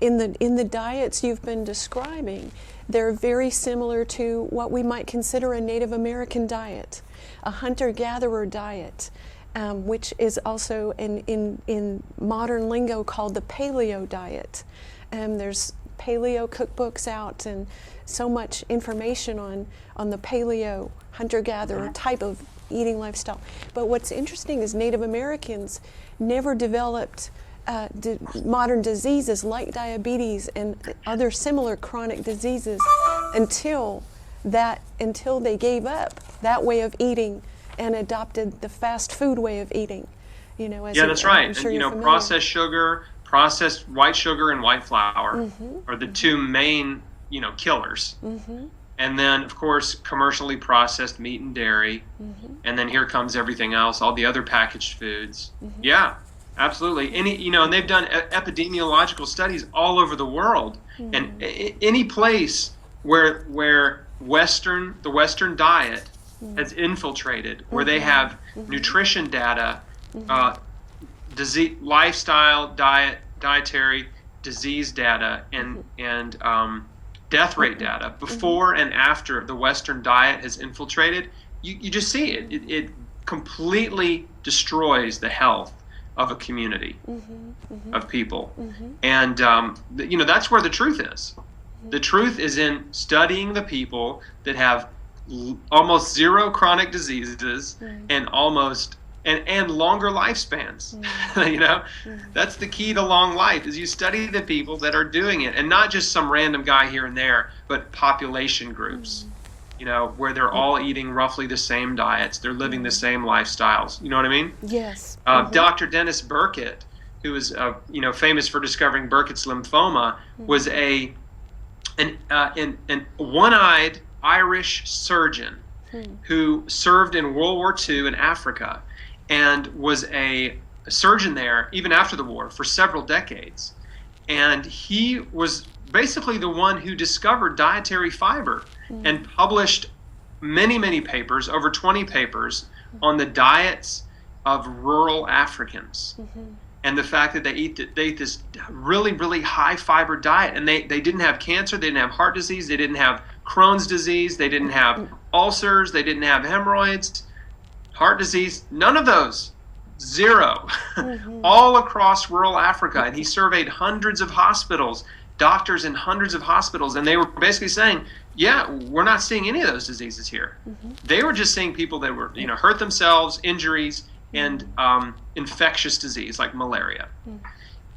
in the diets you've been describing, they're very similar to what we might consider a Native American diet, a hunter-gatherer diet. Which is also in modern lingo called the paleo diet. There's paleo cookbooks out and so much information on the paleo hunter-gatherer type of eating lifestyle. But what's interesting is Native Americans never developed modern diseases like diabetes and other similar chronic diseases until they gave up that way of eating and adopted the fast food way of eating. That's right. Sure, and processed sugar, processed white sugar and white flour are the 2 main, killers. And then, of course, commercially processed meat and dairy. And then here comes everything else, all the other packaged foods. Yeah, absolutely. And they've done epidemiological studies all over the world. And any place where the Western diet has infiltrated, where they have nutrition data, disease, lifestyle, dietary, disease data and death rate data before and after the Western diet has infiltrated, you just see it. It completely destroys the health of a community of people. And, that's where the truth is. The truth is in studying the people that have almost zero chronic diseases and longer lifespans. That's the key to long life, is you study the people that are doing it, and not just some random guy here and there, but population groups, where they're all eating roughly the same diets, they're living the same lifestyles. You know what I mean? Yes. Dr. Dennis Burkitt, who is famous for discovering Burkitt's lymphoma, was an one-eyed Irish surgeon who served in World War II in Africa, and was a surgeon there even after the war for several decades. And he was basically the one who discovered dietary fiber and published many, many papers, over 20 papers, on the diets of rural Africans. And the fact that they ate this really, really high fiber diet, and they didn't have cancer, they didn't have heart disease, they didn't have Crohn's disease, they didn't have ulcers, they didn't have hemorrhoids, heart disease, none of those. Zero. All across rural Africa. And he surveyed hundreds of hospitals, doctors in hundreds of hospitals, and they were basically saying, yeah, we're not seeing any of those diseases here. They were just seeing people that were, hurt themselves, injuries, and infectious disease like malaria.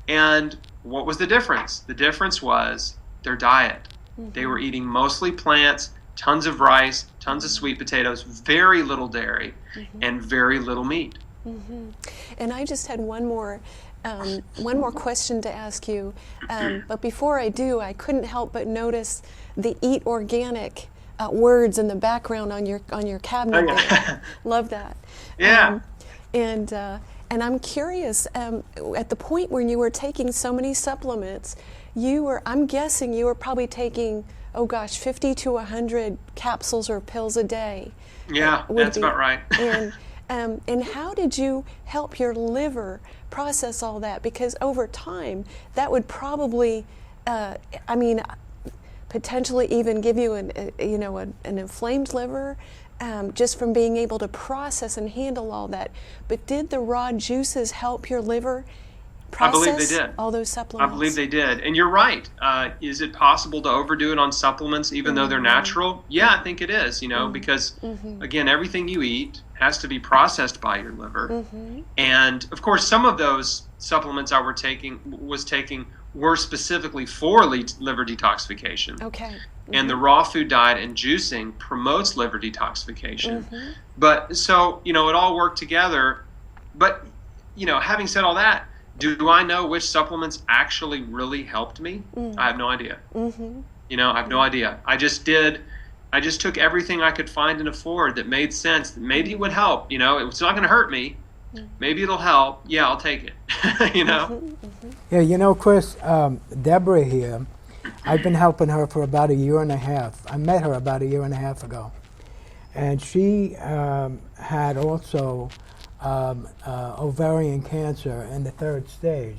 And what was the difference? The difference was their diet. They were eating mostly plants, tons of rice, tons of sweet potatoes, very little dairy, and very little meat. And I just had one more question to ask you, but before I do, I couldn't help but notice the "Eat Organic" words in the background on your cabinet. There. Love that. Yeah. And I'm curious, at the point when you were taking so many supplements, I'm guessing you were probably taking, 50 to 100 capsules or pills a day. Yeah, that's about right. And how did you help your liver process all that? Because over time, that would probably, potentially even give you an inflamed liver, just from being able to process and handle all that. But did the raw juices help your liver process I believe they did. all those supplements? I believe they did. And you're right. Is it possible to overdo it on supplements even though they're natural? Yeah, I think it is, because, again, everything you eat has to be processed by your liver. And, of course, some of those supplements I was taking were specifically for liver detoxification. Okay. And the raw food diet and juicing promotes liver detoxification. But so, it all worked together. But, having said all that, do I know which supplements actually really helped me? I have no idea. I have no idea. I just took everything I could find and afford that made sense, that maybe it would help. It's not going to hurt me. Maybe it'll help. Yeah, I'll take it. Yeah, Chris, Deborah here, I've been helping her for about a year and a half. I met her about a year and a half ago. And she had also ovarian cancer in the 3rd stage,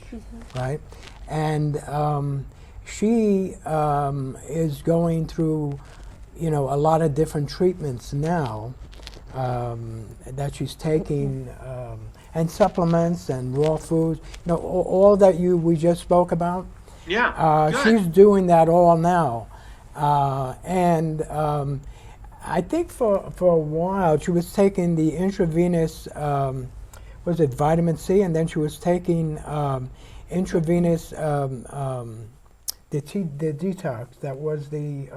right? And she is going through, a lot of different treatments now that she's taking, and supplements and raw foods, all that we just spoke about. Yeah, she's doing that all now, and I think for a while she was taking the intravenous, was it vitamin C, and then she was taking intravenous the detox. That was the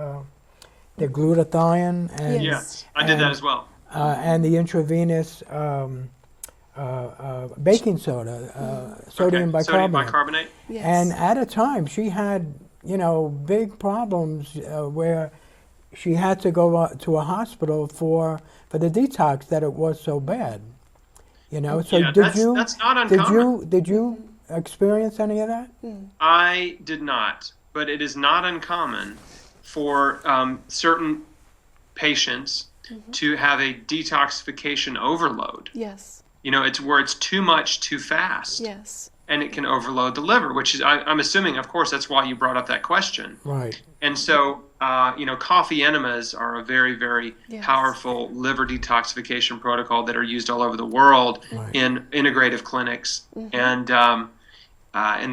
glutathione, and yes, I did that as well. And the intravenous baking soda, sodium bicarbonate. Sodium bicarbonate. Yes. And at a time, she had, big problems where she had to go to a hospital for the detox, that it was so bad. So Yeah, that's not uncommon. Did you experience any of that? I did not, but it is not uncommon for certain patients to have a detoxification overload. Yes. It's where it's too much too fast. Yes. and it can overload the liver, which is, I'm assuming, of course, that's why you brought up that question. Right. And so, coffee enemas are a very, very powerful liver detoxification protocol that are used all over the world in integrative clinics, and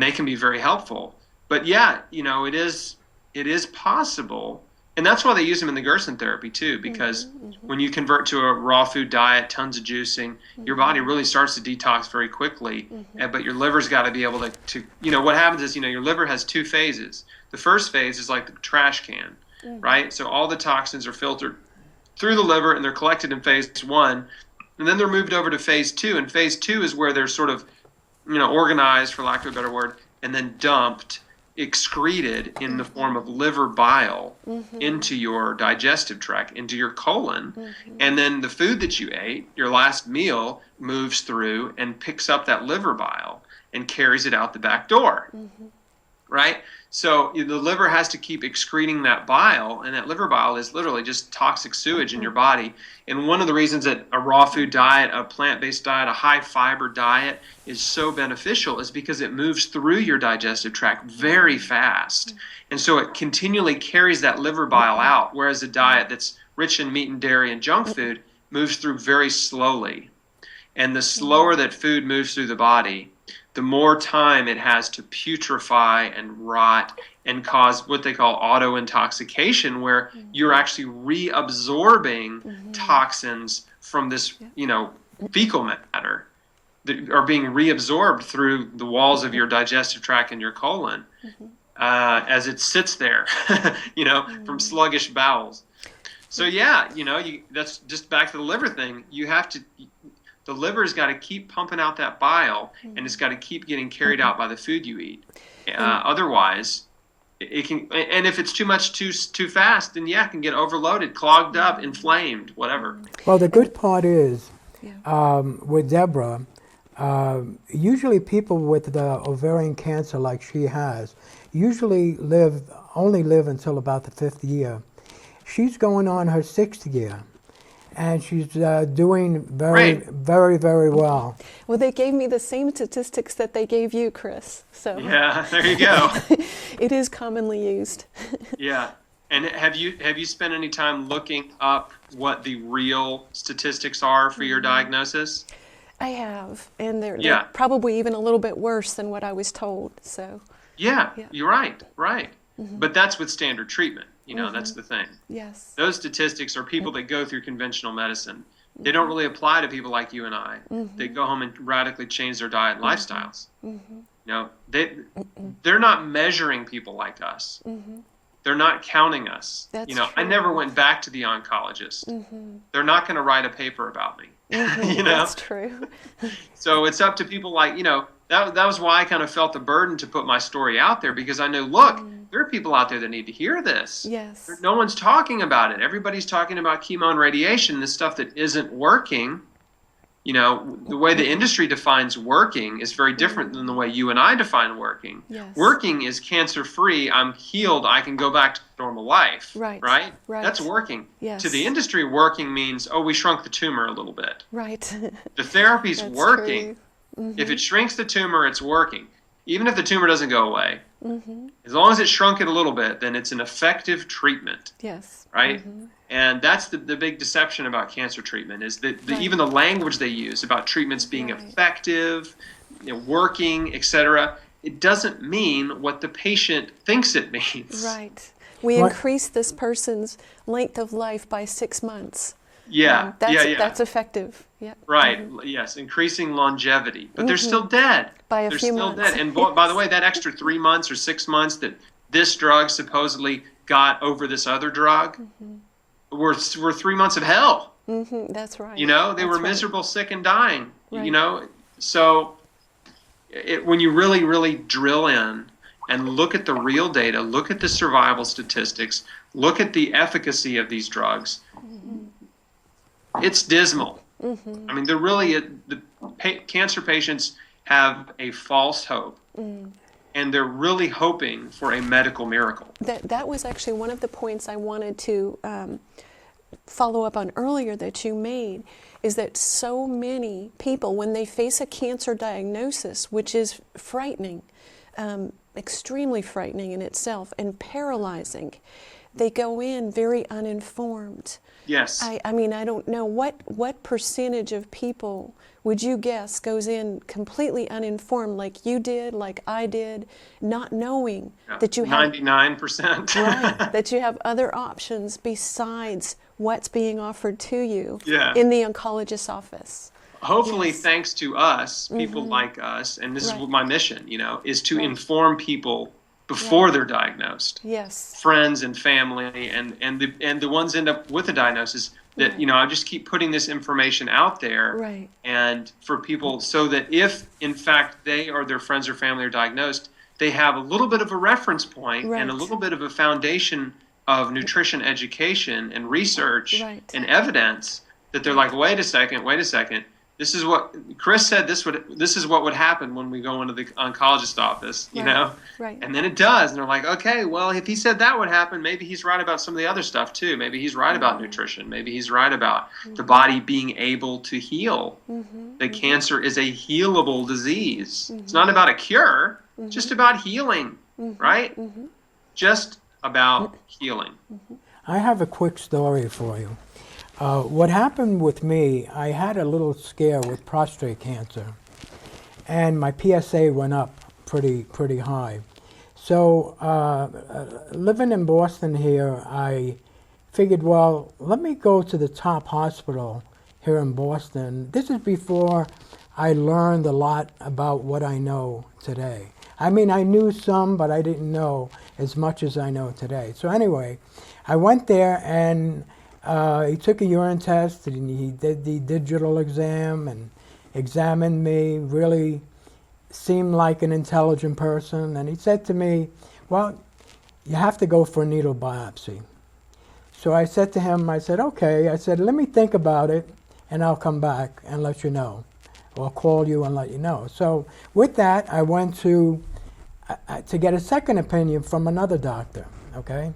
they can be very helpful. But yeah, it is possible. And that's why they use them in the Gerson therapy too, because when you convert to a raw food diet, tons of juicing, your body really starts to detox very quickly. But your liver's got to be able to what happens is, your liver has two phases. The first phase is like the trash can, right? So all the toxins are filtered through the liver and they're collected in phase 1. And then they're moved over to phase 2. And phase 2 is where they're sort of, organized, for lack of a better word, and then dumped, excreted in the form of liver bile into your digestive tract, into your colon, and then the food that you ate, your last meal, moves through and picks up that liver bile and carries it out the back door, right? So the liver has to keep excreting that bile, and that liver bile is literally just toxic sewage in your body. And one of the reasons that a raw food diet, a plant-based diet, a high-fiber diet is so beneficial is because it moves through your digestive tract very fast. And so it continually carries that liver bile out, whereas a diet that's rich in meat and dairy and junk food moves through very slowly. And the slower that food moves through the body, the more time it has to putrefy and rot and cause what they call auto-intoxication, where you're actually reabsorbing toxins from this, fecal matter that are being reabsorbed through the walls of your digestive tract and your colon as it sits there, from sluggish bowels. So yeah, that's just back to the liver thing. The liver's got to keep pumping out that bile, and it's got to keep getting carried out by the food you eat. Otherwise, it can. And if it's too much too fast, then it can get overloaded, clogged up, inflamed, whatever. Well, the good part is, with Deborah, usually people with the ovarian cancer like she has, usually only live until about the 5th year. She's going on her 6th year. And she's doing very, very, very well. Well, they gave me the same statistics that they gave you, Chris. So yeah, there you go. It is commonly used. Yeah, and have you spent any time looking up what the real statistics are for your diagnosis? I have, and they're probably even a little bit worse than what I was told. So yeah. You're right. But that's with standard treatment. That's the thing. Yes. Those statistics are people that go through conventional medicine. They don't really apply to people like you and I. They go home and radically change their diet and lifestyles. They're not measuring people like us. They're not counting us. That's true. I never went back to the oncologist. They're not going to write a paper about me. That's true. So it's up to people like, that was why I kind of felt the burden to put my story out there, because I know, look, there are people out there that need to hear this. Yes. No one's talking about it. Everybody's talking about chemo and radiation, this stuff that isn't working. The way the industry defines working is very different than the way you and I define working. Yes. Working is cancer-free, I'm healed, I can go back to normal life. Right? That's working. Yes. To the industry, working means, we shrunk the tumor a little bit. Right. The therapy's That's working. true. If it shrinks the tumor, it's working. Even if the tumor doesn't go away, as long as it shrunk it a little bit, then it's an effective treatment. Yes. Right? And that's the big deception about cancer treatment, is that even the language they use about treatments being effective, working, etc., it doesn't mean what the patient thinks it means. Right. We increase this person's length of life by 6 months. That's effective. Yeah. Right. Yes. Increasing longevity, but they're still dead. By a few months. They're still dead. And by the way, that extra 3 months or 6 months that this drug supposedly got over this other drug were 3 months of hell. That's right. They were miserable, sick, and dying. Right. So when you really, really drill in and look at the real data, look at the survival statistics, look at the efficacy of these drugs, it's dismal. I mean, cancer patients have a false hope, and they're really hoping for a medical miracle. That was actually one of the points I wanted to follow up on earlier that you made, is that so many people, when they face a cancer diagnosis, which is frightening, extremely frightening in itself and paralyzing, they go in very uninformed. Yes. I mean, I don't know what percentage of people would you guess goes in completely uninformed, like you did, like I did, not knowing that you have 99%. right, that you have other options besides what's being offered to you Yeah. in the oncologist's office. Hopefully, Yes. thanks to us, people like us, and this is Right. what my mission, is to Right. inform people before they're diagnosed. Yes. Friends and family, and the ones end up with a diagnosis. That Right. I just keep putting this information out there, Right. and for people, so that if in fact they or their friends or family are diagnosed, they have a little bit of a reference point and a Right. little bit of a foundation of nutrition education and research Right. and evidence that they're like, wait a second. This is what Chris said. This is what would happen when we go into the oncologist office, Right. and then it does. And they're like, okay, well, if he said that would happen, maybe he's right about some of the other stuff too. Maybe he's right about nutrition. Maybe he's right about the body being able to heal. That cancer is a healable disease. It's not about a cure, just about healing, right? Just about healing. I have a quick story for you. What happened with me, I had a little scare with prostate cancer, and my PSA went up pretty high. So living in Boston here, I figured, well, let me go to the top hospital here in Boston. This is before I learned a lot about what I know today. I mean, I knew some, but I didn't know as much as I know today. So anyway, I went there, and he took a urine test, and he did the digital exam and examined me, really seemed like an intelligent person. And he said to me, well, you have to go for a needle biopsy. So I said to him, I said, okay. I said, let me think about it, and I'll come back and let you know, or call you and let you know. So with that, I went to get a second opinion from another doctor, okay?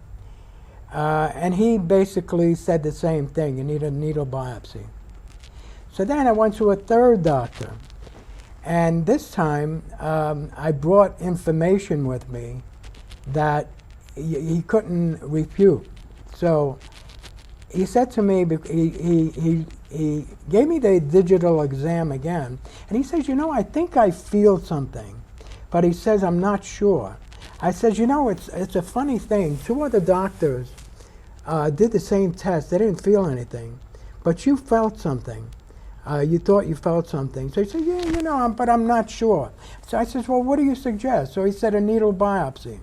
And he basically said the same thing, you need a needle biopsy. So then I went to a third doctor, and this time I brought information with me that he couldn't refute. So he said to me, he gave me the digital exam again, and he says, I think I feel something, but he says, I'm not sure. I said, it's a funny thing. Two other doctors did the same test. They didn't feel anything, but you felt something. You thought you felt something. So he said, yeah, but I'm not sure. So I said, well, what do you suggest? So he said, a needle biopsy.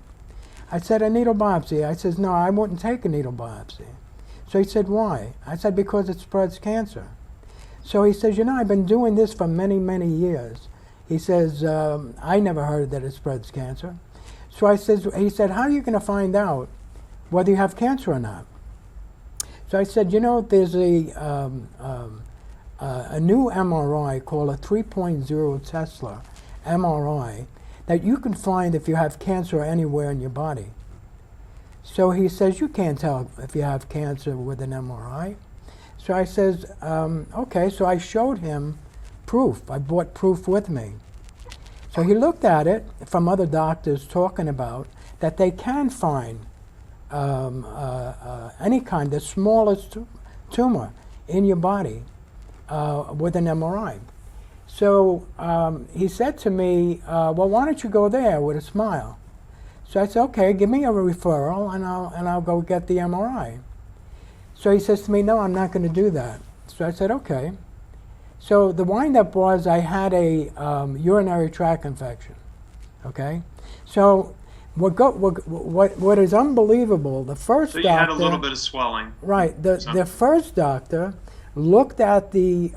I said, a needle biopsy. I said, no, I wouldn't take a needle biopsy. So he said, why? I said, because it spreads cancer. So he says, I've been doing this for many, many years. He says, I never heard that it spreads cancer. So he said, how are you going to find out whether you have cancer or not? So I said, there's a new MRI called a 3.0 Tesla MRI that you can find if you have cancer anywhere in your body. So he says, you can't tell if you have cancer with an MRI. So I says, okay. So I showed him proof. I brought proof with me. So he looked at it from other doctors talking about that they can find any kind, the smallest tumor in your body with an MRI. So he said to me, well, why don't you go there, with a smile? So I said, okay, give me a referral and I'll go get the MRI. So he says to me, no, I'm not going to do that. So I said, okay. So the wind-up was I had a urinary tract infection, okay? So what is unbelievable, the first doctor... So you had a little bit of swelling. Right. The first doctor looked at the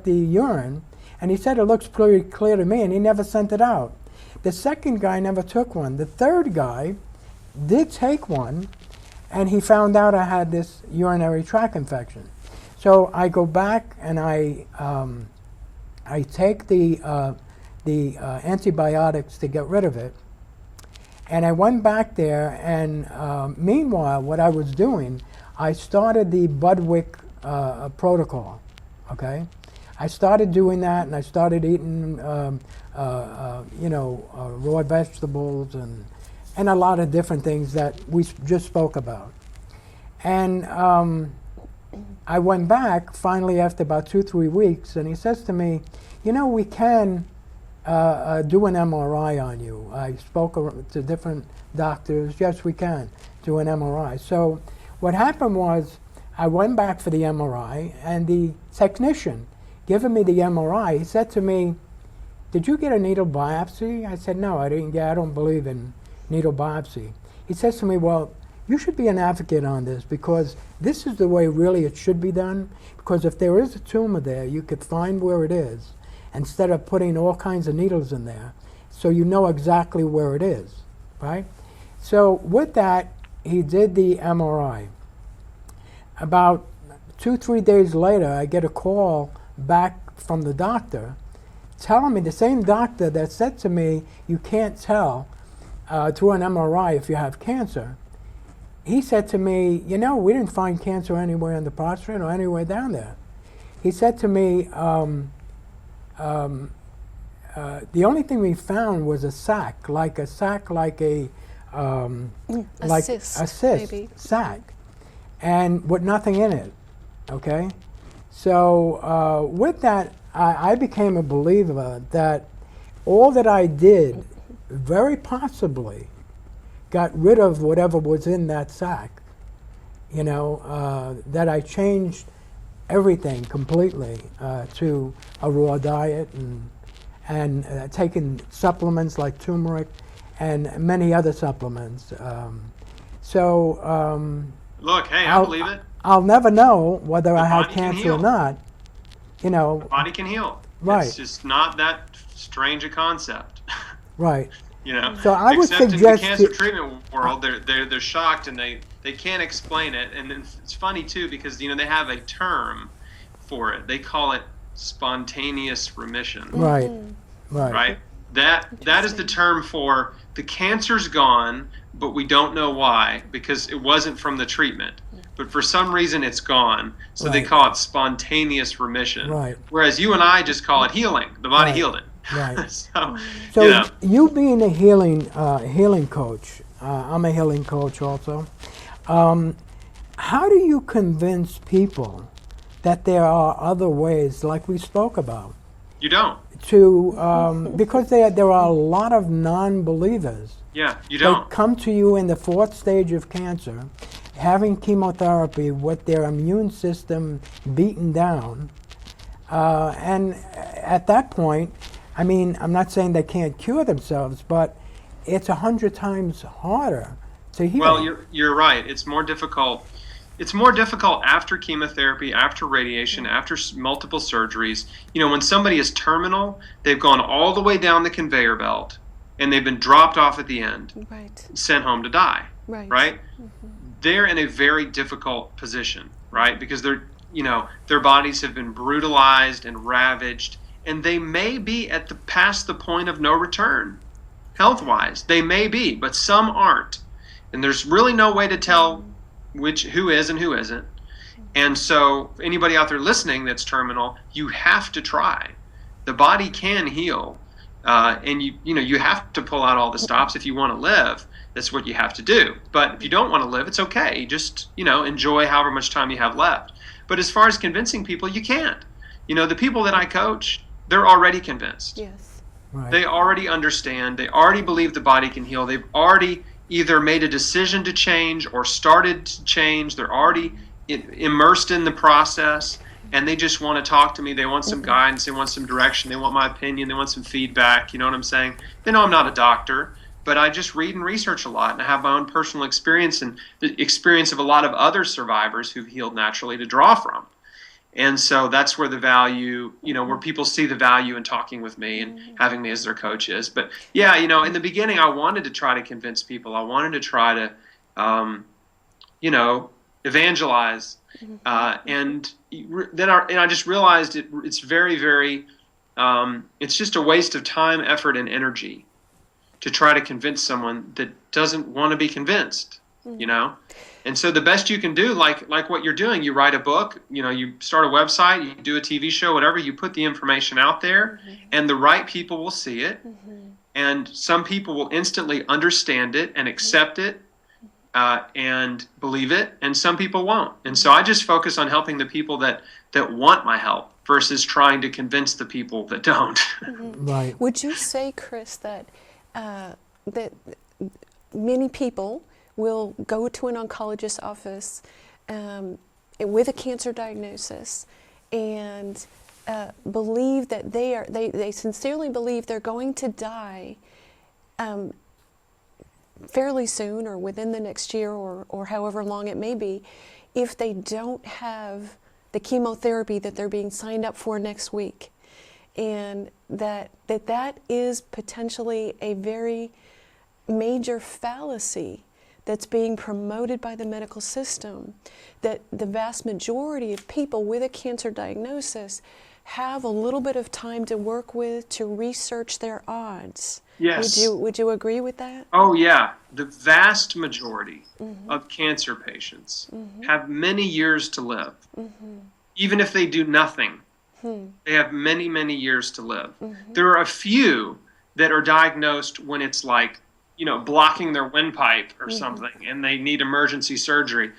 urine, and he said it looks pretty clear to me, and he never sent it out. The second guy never took one. The third guy did take one, and he found out I had this urinary tract infection. So I go back and I take the antibiotics to get rid of it. And I went back there, and meanwhile, what I was doing, I started the Budwick protocol, okay? I started doing that, and I started eating, raw vegetables and a lot of different things that we just spoke about. And I went back finally after about 2-3 weeks, and he says to me, we can do an MRI on you. I spoke to different doctors. Yes, we can do an MRI. So what happened was I went back for the MRI, and the technician giving me the MRI, he said to me, "Did you get a needle biopsy?" I said, "No, I didn't get. I don't believe in needle biopsy." He says to me, "Well, you should be an advocate on this, because this is the way really it should be done, because if there is a tumor there, you could find where it is instead of putting all kinds of needles in there, so you know exactly where it is," right? So with that, he did the MRI. About 2-3 days later, I get a call back from the doctor telling me, the same doctor that said to me, "You can't tell through an MRI if you have cancer," he said to me, "We didn't find cancer anywhere in the prostate or anywhere down there." He said to me, "The only thing we found was a sac, like a cyst, maybe. Sac, and with nothing in it." Okay, so with that, I became a believer that all that I did very possibly got rid of whatever was in that sac. That I changed everything completely to a raw diet and taking supplements like turmeric and many other supplements. Look, hey, I believe it. I'll never know whether I had body can cancer or heal. not. The body can heal. Right. It's just not that strange a concept. Right. So I would except suggest in the cancer treatment world, they're shocked, and they can't explain it. And it's funny too, because they have a term for it. They call it spontaneous remission. Right. Right. That is the term for the cancer's gone, but we don't know why, because it wasn't from the treatment. But for some reason it's gone, so they call it spontaneous remission. Right. Whereas you and I just call it healing. The body healed it. Right. So you being a healing coach, I'm a healing coach also. How do you convince people that there are other ways, like we spoke about? You don't. Because there are a lot of non-believers. Yeah, you don't. They come to you in the 4th stage of cancer, having chemotherapy with their immune system beaten down, and at that point, I'm not saying they can't cure themselves, but it's 100 times harder to heal. Well, you're right. It's more difficult. It's more difficult after chemotherapy, after radiation, after multiple surgeries. When somebody is terminal, they've gone all the way down the conveyor belt, and they've been dropped off at the end, sent home to die. Right? Mm-hmm. They're in a very difficult position, right? Because their bodies have been brutalized and ravaged, and they may be past the point of no return, health-wise. They may be, but some aren't, and there's really no way to tell who is and who isn't. And so anybody out there listening that's terminal, you have to try. The body can heal, and you have to pull out all the stops if you want to live. That's what you have to do. But if you don't want to live, it's okay. Just enjoy however much time you have left. But as far as convincing people, you can't. The people that I coach, they're already convinced. Yes. Right. They already understand. They already believe the body can heal. They've already either made a decision to change or started to change. They're already immersed in the process, and they just want to talk to me. They want some guidance. They want some direction. They want my opinion. They want some feedback. You know what I'm saying? They know I'm not a doctor, but I just read and research a lot, and I have my own personal experience and the experience of a lot of other survivors who've healed naturally to draw from. And so that's where the value, where people see the value in talking with me and having me as their coach is. But yeah, in the beginning, I wanted to try to convince people. I wanted to try to, evangelize. And then I just realized it's very, very, it's just a waste of time, effort, and energy to try to convince someone that doesn't want to be convinced, And And so the best you can do, like what you're doing, you write a book, you start a website, you do a TV show, whatever, you put the information out there, and the right people will see it. And some people will instantly understand it and accept it and believe it, and some people won't. And so I just focus on helping the people that want my help versus trying to convince the people that don't. Right. Would you say, Chris, that that many people will go to an oncologist's office with a cancer diagnosis and believe that they sincerely believe they're going to die fairly soon or within the next year or however long it may be, if they don't have the chemotherapy that they're being signed up for next week? And that is potentially a very major fallacy that's being promoted by the medical system, that the vast majority of people with a cancer diagnosis have a little bit of time to work with to research their odds. Yes. Would you agree with that? Oh, yeah. The vast majority of cancer patients have many years to live. Even if they do nothing, they have many, many years to live. There are a few that are diagnosed when it's like, blocking their windpipe or something, and they need emergency surgery.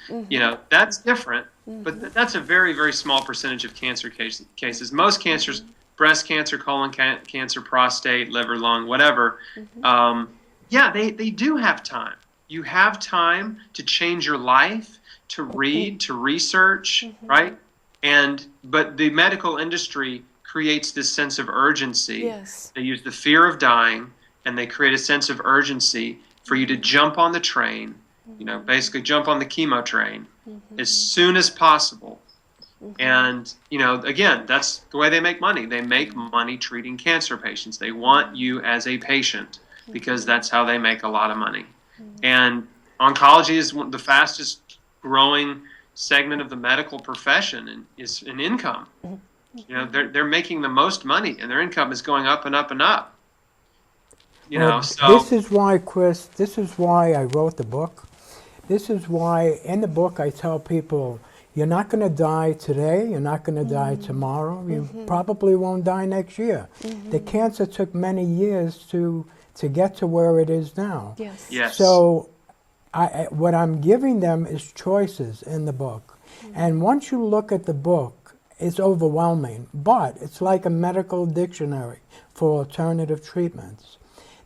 That's different, but that's a very, very small percentage of cancer cases. Most cancers, breast cancer, colon cancer, prostate, liver, lung, whatever, they do have time. You have time to change your life, to read, to research, right? But the medical industry creates this sense of urgency. Yes. They use the fear of dying, and they create a sense of urgency for you to jump on the train, basically jump on the chemo train as soon as possible. And, again, that's the way they make money. They make money treating cancer patients. They want you as a patient because that's how they make a lot of money. And oncology is the fastest growing segment of the medical profession and is an income. They're making the most money, and their income is going up and up and up. This is why, Chris, this is why I wrote the book. This is why in the book I tell people, you're not going to die today, you're not going to die tomorrow, you probably won't die next year. The cancer took many years to get to where it is now. Yes. So what I'm giving them is choices in the book. And once you look at the book, it's overwhelming, but it's like a medical dictionary for alternative treatments.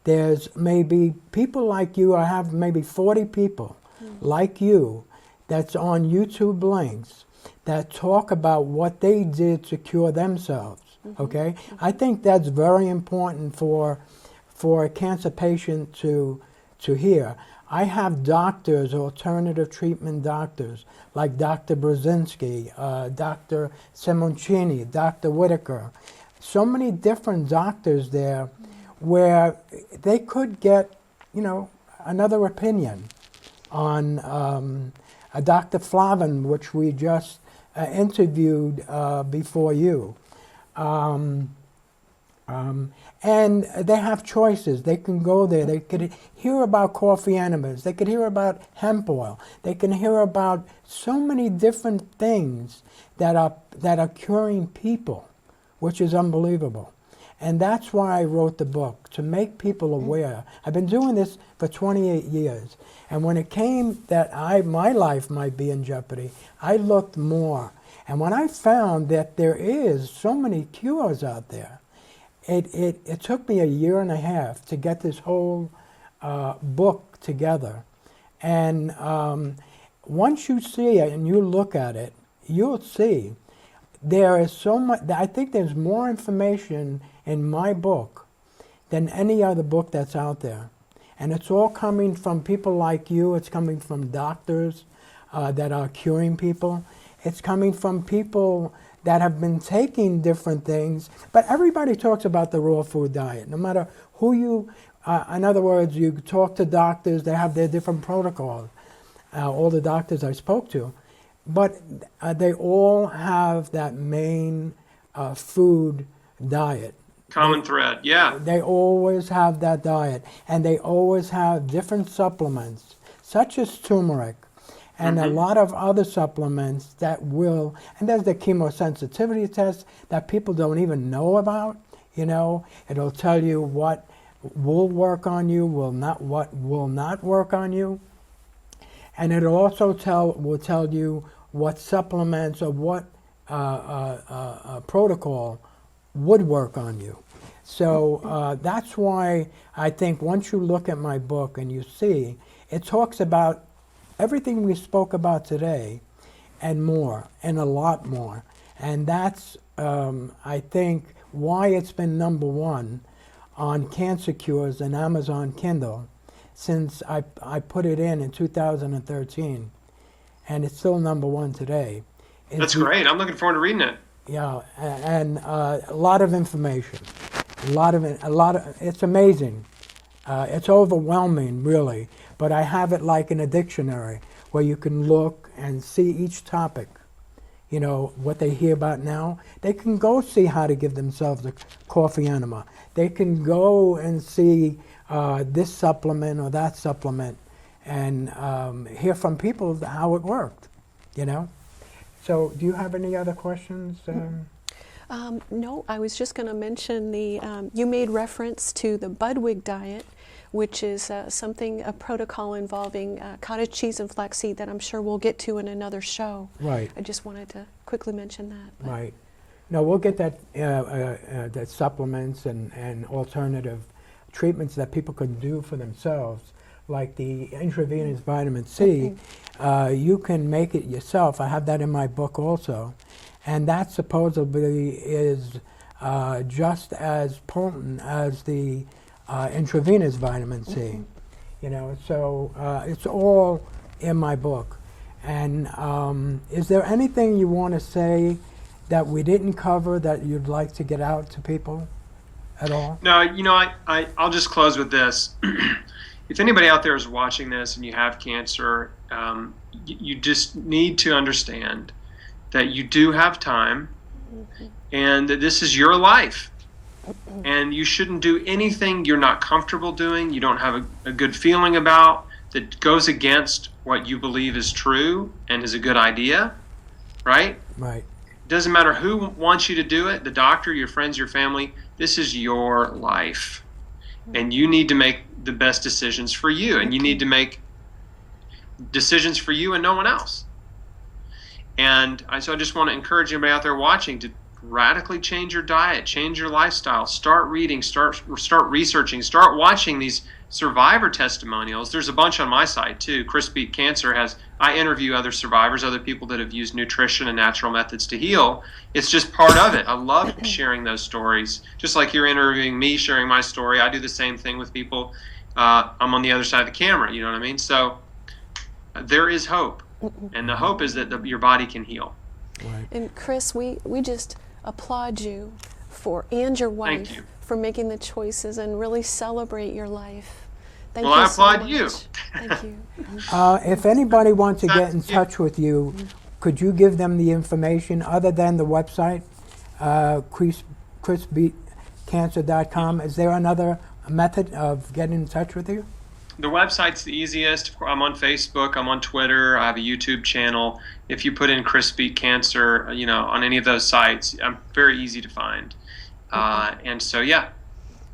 There's maybe people like you, I have maybe 40 people like you that's on YouTube links that talk about what they did to cure themselves, okay? I think that's very important for a cancer patient to hear. I have doctors, alternative treatment doctors, like Dr. Brzezinski, Dr. Simoncini, Dr. Whitaker, so many different doctors there where they could get, another opinion on Dr. Flavin, which we just interviewed before you. And they have choices. They can go there. They could hear about coffee enemas. They could hear about hemp oil. They can hear about so many different things that are curing people, which is unbelievable. And that's why I wrote the book, to make people aware. I've been doing this for 28 years. And when it came that my life might be in jeopardy, I looked more. And when I found that there is so many cures out there, it took me a year and a half to get this whole book together. And once you see it and you look at it, you'll see there is so much. I think there's more information in my book than any other book that's out there. And it's all coming from people like you. It's coming from doctors that are curing people. It's coming from people that have been taking different things. But everybody talks about the raw food diet, no matter who you, in other words, you talk to doctors, they have their different protocols, all the doctors I spoke to. But they all have that main food diet. Common thread, yeah. They always have that diet, and they always have different supplements, such as turmeric. and a lot of other supplements that will, and there's the chemosensitivity test that people don't even know about, you know. It'll tell you what will work on you, what will not work on you. And it'll also will tell you what supplements or what protocol would work on you. So that's why I think once you look at my book and you see, it talks about everything we spoke about today and more, and a lot more. And that's, I think, why it's been #1 on Cancer Cures and Amazon Kindle since I put it in 2013. And it's still #1 today. That's great. I'm looking forward to reading it. Yeah, and a lot of information. A lot of, it's amazing. It's overwhelming, really. But I have it like in a dictionary where you can look and see each topic. You know, what they hear about now. They can go see how to give themselves a coffee enema. They can go and see this supplement or that supplement and hear from people how it worked, you know. So do you have any other questions? No, I was just going to mention you made reference to the Budwig diet, which is a protocol involving cottage cheese and flaxseed that I'm sure we'll get to in another show. Right. I just wanted to quickly mention that. Right. No, we'll get that supplements and alternative treatments that people can do for themselves, like the intravenous vitamin C. You can make it yourself. I have that in my book also. And that supposedly is just as potent as the intravenous vitamin C. You know, so it's all in my book. And is there anything you want to say that we didn't cover that you'd like to get out to people at all? No, you know, I'll just close with this. If anybody out there is watching this and you have cancer, you just need to understand that you do have time and that this is your life. And you shouldn't do anything you're not comfortable doing, you don't have a good feeling about, that goes against what you believe is true and is a good idea, right? Right. It doesn't matter who wants you to do it, the doctor, your friends, your family. This is your life. And you need to make the best decisions for you. And you need to make decisions for you and no one else. And so I just want to encourage anybody out there watching to radically change your diet, change your lifestyle, start reading, start researching, start watching these survivor testimonials. There's a bunch on my site too. Chris Beat Cancer I interview other survivors, other people that have used nutrition and natural methods to heal. It's just part of it. I love sharing those stories. Just like you're interviewing me, sharing my story, I do the same thing with people. I'm on the other side of the camera, you know what I mean? So there is hope. And the hope is that your body can heal. Right. And Chris, we just applaud you and your wife for making the choices and really celebrate your life. Thank you I so applaud much. you. Thank you. If anybody wants to get in touch with you, could you give them the information other than the website, chrisbeatcancer.com? Is there another method of getting in touch with you? The website's the easiest. I'm on Facebook. I'm on Twitter. I have a YouTube channel. If you put in Chris Beat Cancer, you know, on any of those sites, I'm very easy to find. And so, yeah,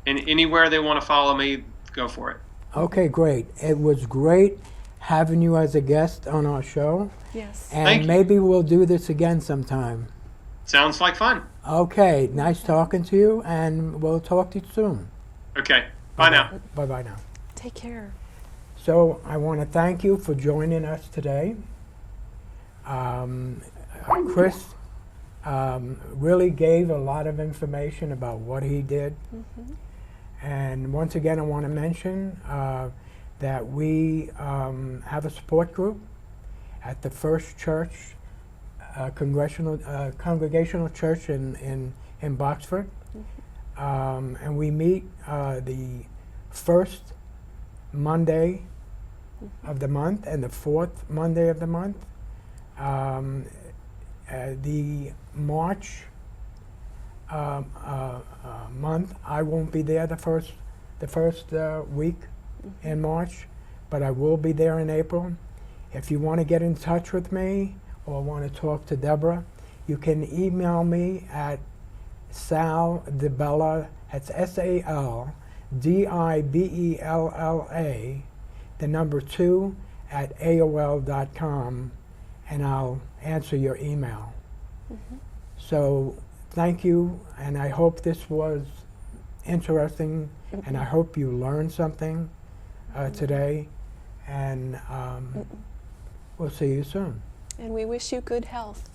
and anywhere they want to follow me, go for it. Okay, great. It was great having you as a guest on our show. Yes. And maybe we'll do this again sometime. Sounds like fun. Okay, nice talking to you, and we'll talk to you soon. Okay, bye now. Bye-bye now. Take care. So I want to thank you for joining us today. Chris really gave a lot of information about what he did. And once again, I want to mention that we have a support group at the First Church, Congregational Church in Boxford. And we meet the first Monday of the month and the fourth Monday of the month. The March month, I won't be there the first week in March, but I will be there in April. If you want to get in touch with me or want to talk to Deborah, you can email me at Sal DiBella, that's SALDIBELLA, the number 2, at AOL.com, and I'll answer your email. So thank you, and I hope this was interesting, and I hope you learned something today, and we'll see you soon. And we wish you good health.